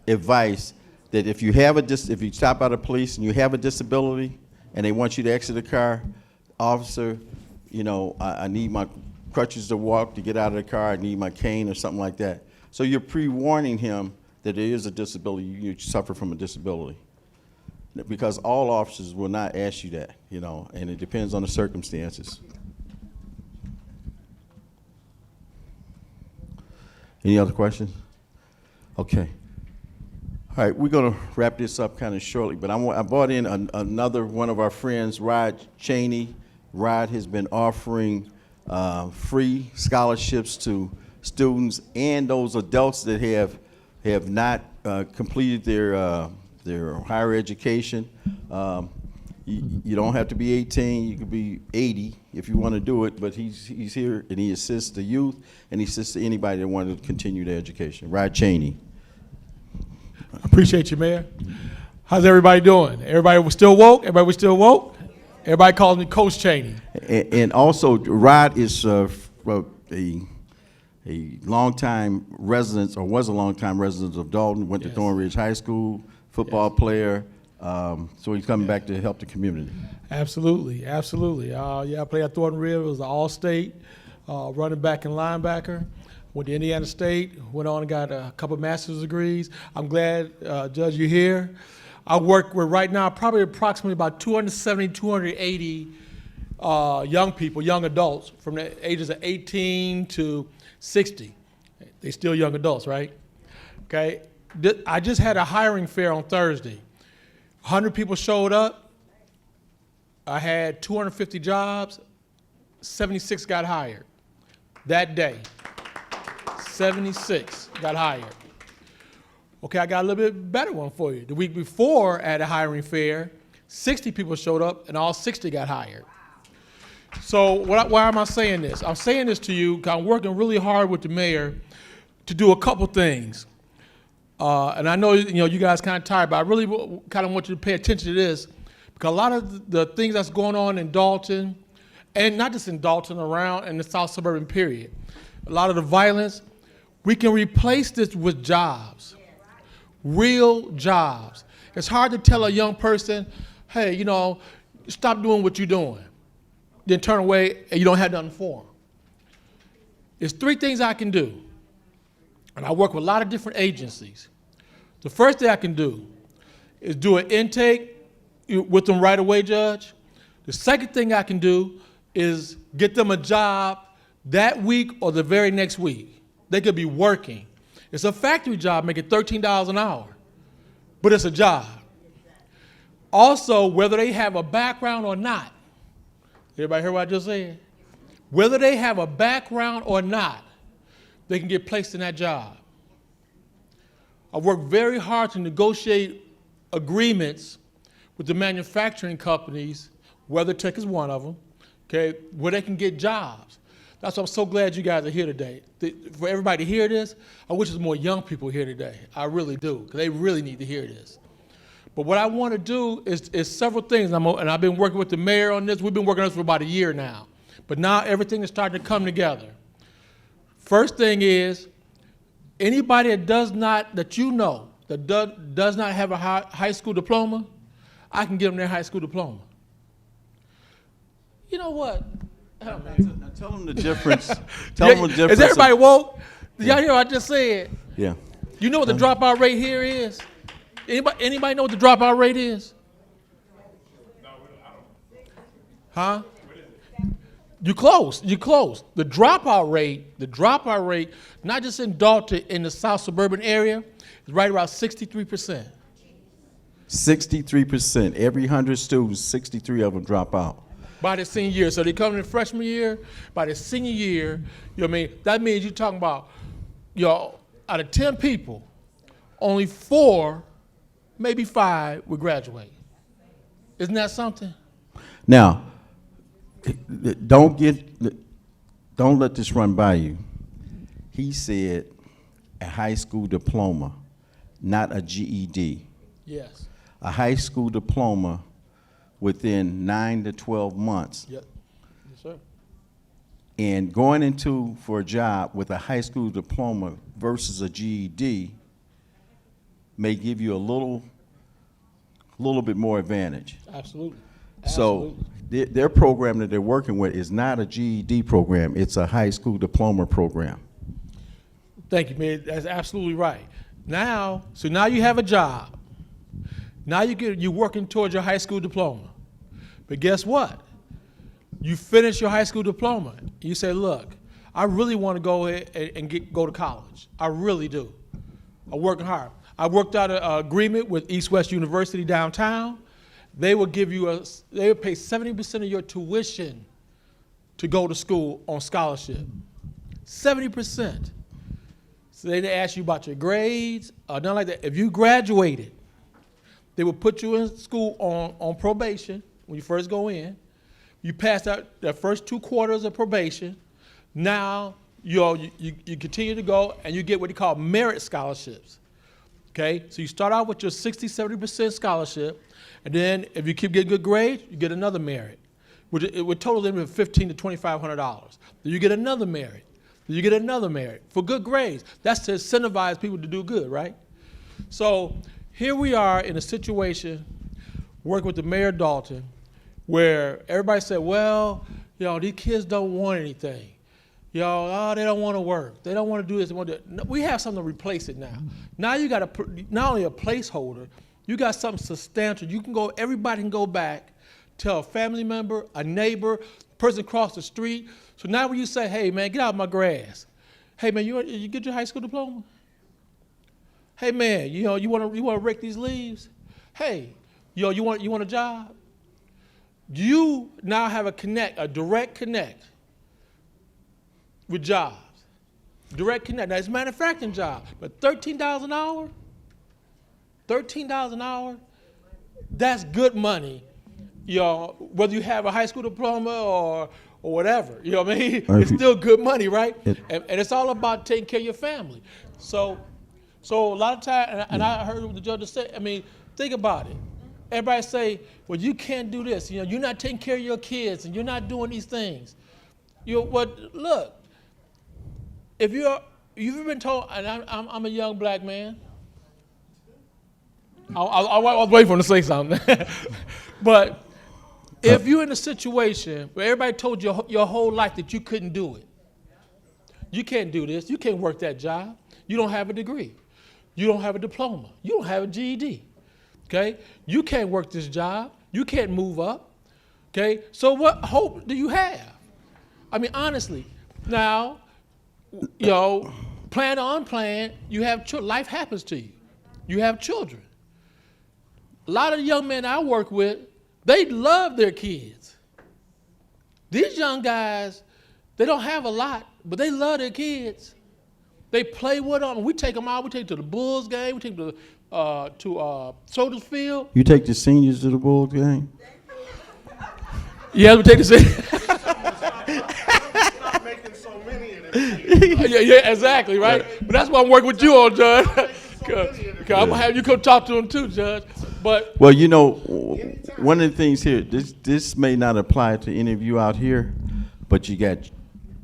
advice that if you have if you stop by the police and you have a disability and they want you to exit the car, officer, I need my crutches to walk to get out of the car, I need my cane or something like that. So you're pre-warning him that there is a disability, you suffer from a disability. Because all officers will not ask you that, and it depends on the circumstances. Any other questions? Okay. All right, we're going to wrap this up kind of shortly, but I brought in another one of our friends, Rod Cheney. Rod has been offering free scholarships to students and those adults that have not completed their higher education. You don't have to be 18, you could be 80 if you want to do it, but he's here and he assists the youth and he assists anybody that wants to continue their education. Rod Cheney. Appreciate you, Mayor. How's everybody doing? Everybody was still woke? Everybody was still woke? Everybody calls me Coach Cheney. And also, Rod is a longtime resident, or was a longtime resident of Dolton, went to Thornridge High School, football player, so he's coming back to help the community. Absolutely, absolutely. I played at Thornridge, was an all-state running back and linebacker. Went to Indiana State, went on and got a couple master's degrees. I'm glad, Judge, you're here. I work with right now probably approximately about 270, 280 young people, young adults from the ages of 18 to 60. They still young adults, right? Okay. I just had a hiring fair on Thursday. 100 people showed up. I had 250 jobs. 76 got hired that day. 76 got hired. Okay, I got a little bit better one for you. The week before at a hiring fair, 60 people showed up and all 60 got hired. So why am I saying this? I'm saying this to you because I'm working really hard with the mayor to do a couple things. And I know you guys kind of tired, but I really kind of want you to pay attention to this because a lot of the things that's going on in Dolton, and not just in Dolton, around in the South Suburban period, a lot of the violence, we can replace this with jobs, real jobs. It's hard to tell a young person, hey, stop doing what you're doing. Then turn away and you don't have nothing for them. There's 3 things I can do. And I work with a lot of different agencies. The first thing I can do is do an intake with them right away, Judge. The second thing I can do is get them a job that week or the very next week. They could be working. It's a factory job making $13 an hour, but it's a job. Also, whether they have a background or not, everybody hear what I just said? Whether they have a background or not, they can get placed in that job. I worked very hard to negotiate agreements with the manufacturing companies, WeatherTech is one of them, okay, where they can get jobs. That's why I'm so glad you guys are here today. For everybody to hear this, I wish there's more young people here today. I really do, because they really need to hear this. But what I want to do is several things, and I've been working with the mayor on this. We've been working on this for about a year now. But now everything is starting to come together. First thing is, anybody that does not have a high school diploma, I can give them their high school diploma. You know what? Now tell them the difference. Tell them the difference. Is everybody woke? Did y'all hear what I just said? Yeah. You know what the dropout rate here is? Anybody know what the dropout rate is? Huh? You close. The dropout rate, not just in Dolton, in the South Suburban area, is right around 63%. 63%. Every 100 students, 63 of them drop out. By the senior year. So they come in freshman year, by the senior year, you know what I mean? That means you're talking about, out of 10 people, only 4, maybe 5 would graduate. Isn't that something? Now, don't let this run by you. He said a high school diploma, not a GED. Yes. A high school diploma within 9 to 12 months. Yep. Yes, sir. And going for a job with a high school diploma versus a GED may give you a little bit more advantage. Absolutely. So their program that they're working with is not a GED program, it's a high school diploma program. Thank you, man. That's absolutely right. Now you have a job. Now you're working towards your high school diploma. But guess what? You finish your high school diploma. You say, look, I really want to go ahead and go to college. I really do. I'm working hard. I worked out an agreement with East West University downtown. They will give you they will pay 70% of your tuition to go to school on scholarship. 70%. So they didn't ask you about your grades or nothing like that. If you graduated, they will put you in school on probation when you first go in. You pass out the first 2 quarters of probation. Now you continue to go and you get what they call merit scholarships. Okay, so you start out with your 60-70% scholarship, and then if you keep getting good grades, you get another merit, which it would total them $1,500 to $2,500. Then you get another merit. Then you get another merit for good grades. That's to incentivize people to do good, right? So here we are in a situation working with the mayor of Dolton, where everybody said, well, these kids don't want anything. They don't want to work. They don't want to do this. They want to do it. We have something to replace it now. Now you got not only a placeholder, you got something substantial. Everybody can go back, tell a family member, a neighbor, person across the street. So now when you say, hey man, get out of my grass. Hey man, you get your high school diploma? Hey man, you want to rake these leaves? Hey, you want a job? You now have a direct connect with jobs. Direct connect. Now it's a manufacturing job, but $13 an hour? $13 an hour? That's good money. Whether you have a high school diploma or whatever, you know what I mean? It's still good money, right? And it's all about taking care of your family. So a lot of times, and I heard what the judge said, think about it. Everybody say, well, you can't do this. You're not taking care of your kids and you're not doing these things. Look, if you've been told, and I'm a young black man. I was waiting for him to say something. But if you're in a situation where everybody told you your whole life that you couldn't do it, you can't do this, you can't work that job, you don't have a degree, you don't have a diploma, you don't have a GED, okay? You can't work this job, you can't move up, okay? So what hope do you have? Honestly, now, planned or unplanned, you have children. Life happens to you. You have children. A lot of the young men I work with, they love their kids. These young guys, they don't have a lot, but they love their kids. They play with them. We take them out. We take them to the Bulls game. We take them to Soldiers Field. You take the seniors to the Bulls game? Yeah, we take the seniors. Yeah, exactly, right? But that's why I'm working with you on, Judge. Cause I'm gonna have you come talk to them too, Judge. But well, one of the things here, this may not apply to any of you out here, but you got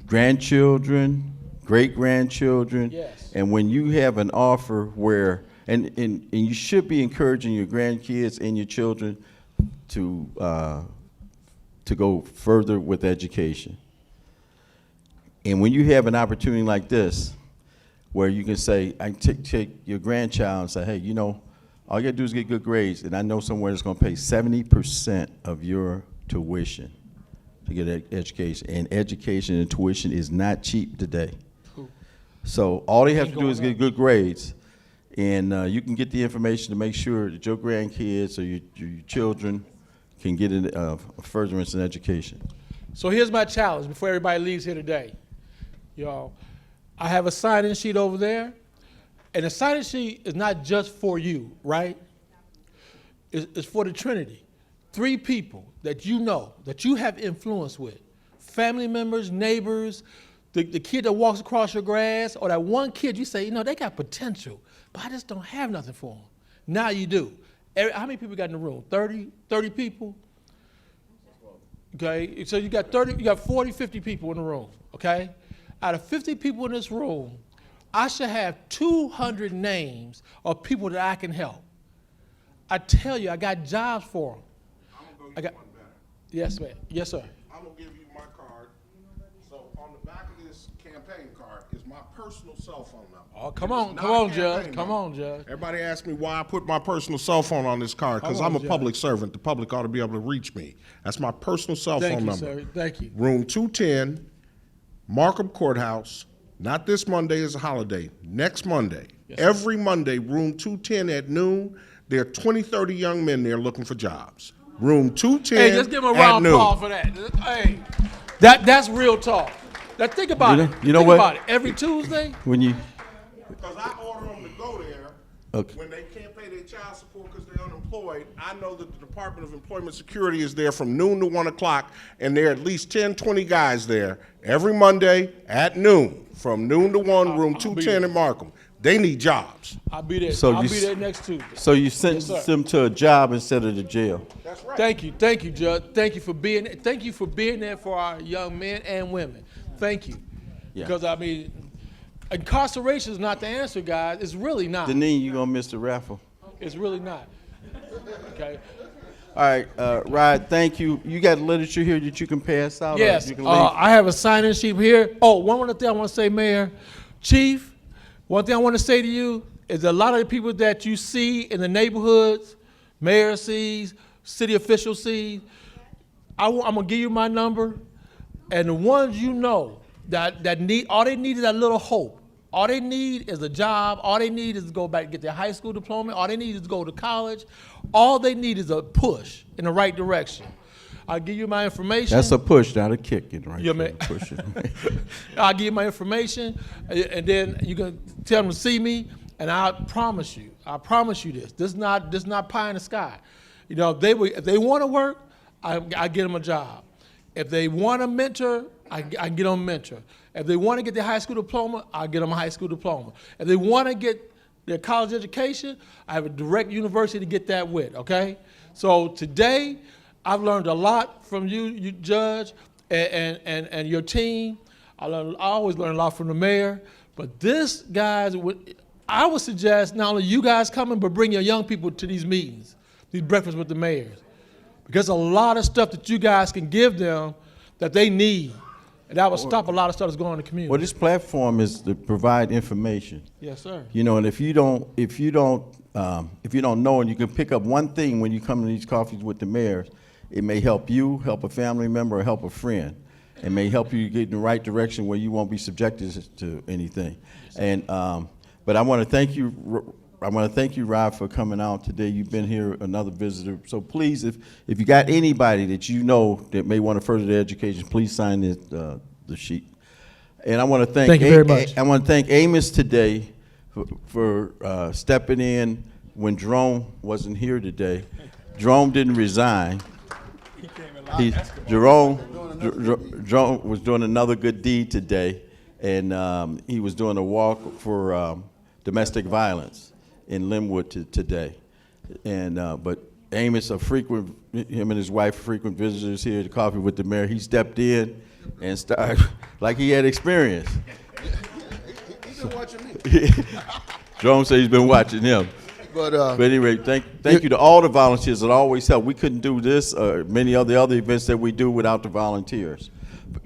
grandchildren, great-grandchildren, yes. And when you have an offer where, and you should be encouraging your grandkids and your children to go further with education. And when you have an opportunity like this, where you can say, I can take your grandchild and say, hey, all you gotta do is get good grades, and I know somewhere that's gonna pay 70% of your tuition to get an education. And education and tuition is not cheap today. So all they have to do is get good grades, And you can get the information to make sure that your grandkids or your children can get a furtherance in education. So here's my challenge before everybody leaves here today. Y'all, I have a sign-in sheet over there, and the sign-in sheet is not just for you, right? It's for the Trinity. 3 people that you know, that you have influence with, family members, neighbors, the kid that walks across your grass, or that one kid you say, you know, they got potential, but I just don't have nothing for them. Now you do. How many people got in the room? 30 people? Okay, so you got 40, 50 people in the room, okay? Out of 50 people in this room, I should have 200 names of people that I can help. I tell you, I got jobs for them. I'm gonna go one better. Yes, man. Yes, sir. I'm gonna give you my card. So on the back of this campaign card is my personal cell phone number. Oh, come on, Judge. Come on, Judge. Everybody asks me why I put my personal cell phone on this card, because I'm a public servant. The public ought to be able to reach me. That's my personal cell phone number. Thank you, sir. Thank you. Room 210, Markham Courthouse. Not this Monday is a holiday. Next Monday. Yes, Every Monday, room 210 at noon. There are 20, 30 young men there looking for jobs. Room 210 Hey, just give him a round of applause for that. Hey, that's real talk. Now think about it. You know think what? about it. Every Tuesday. When you Because I order them to go there when they can't pay their child support because they're unemployed. I know that the Department of Employment Security is there from noon to 1 o'clock, and there are at least 10, 20 guys there every Monday at noon, from noon to 1, room 210 in Markham. They need jobs. I'll be there. So I'll you be s- there next Tuesday. so you sent Yes, sir. them to a job instead of the jail. That's right. Thank you, Judge. Thank you for being there for our young men and women. Thank you. Yeah. Because I mean, incarceration is not the answer, guys. It's really not. Deneen, you gonna miss the raffle. It's really not. Okay. All right, Rod, thank you. You got literature here that you can pass out? or Yes. you can leave? I have a sign-in sheet here. Oh, one other thing I want to say, Mayor, Chief. One thing I want to say to you is a lot of the people that you see in the neighborhoods, mayor sees, city officials see. I'm gonna give you my number, and the ones you know that need, all they need is that little hope. All they need is a job. All they need is to go back and get their high school diploma. All they need is to go to college. All they need is a push in the right direction. I'll give you my information. That's a push, not a kick, right? Yeah, man. Push it. I'll give you my information, and then you can tell them to see me, and I promise you this. This is not pie in the sky. You know, if they want to work, I get them a job. If they want a mentor, I get them a mentor. If they want to get their high school diploma, I get them a high school diploma. If they want to get their college education, I have a direct university to get that with. Okay, so today, I've learned a lot from you Judge, and your team. I always learn a lot from the mayor. But this, guys, I would suggest not only you guys coming, but bring your young people to these meetings, these breakfasts with the mayors. Because a lot of stuff that you guys can give them that they need. And that would stop a lot of stuff that's going on in the community. Well, this platform is to provide information. Yes, sir. You know, and if you don't know, and you can pick up one thing when you come to these coffees with the mayors, it may help you, help a family member, or help a friend. It may help you get in the right direction where you won't be subjected to anything. And but I want to thank you. I want to thank you, Rob, for coming out today. You've been here, another visitor. So please, if you got anybody that you know that may want to further their education, please sign the sheet. And I want to thank you very much. I want to thank Amos today for stepping in when Jerome wasn't here today. Jerome didn't resign. Jerome was doing another good deed today, and he was doing a walk for domestic violence in Linwood today. And but Amos, him and his wife, frequent visitors here to Coffee with the Mayor. He stepped in and started like he had experience. He's been watching me. Jerome said he's been watching him. But anyway, thank you to all the volunteers that always help. We couldn't do this or many of the other events that we do without the volunteers.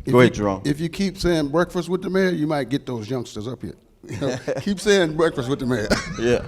Go ahead, Jerome. If you keep saying breakfast with the mayor, you might get those youngsters up here. You know, keep saying breakfast with the mayor. Yeah.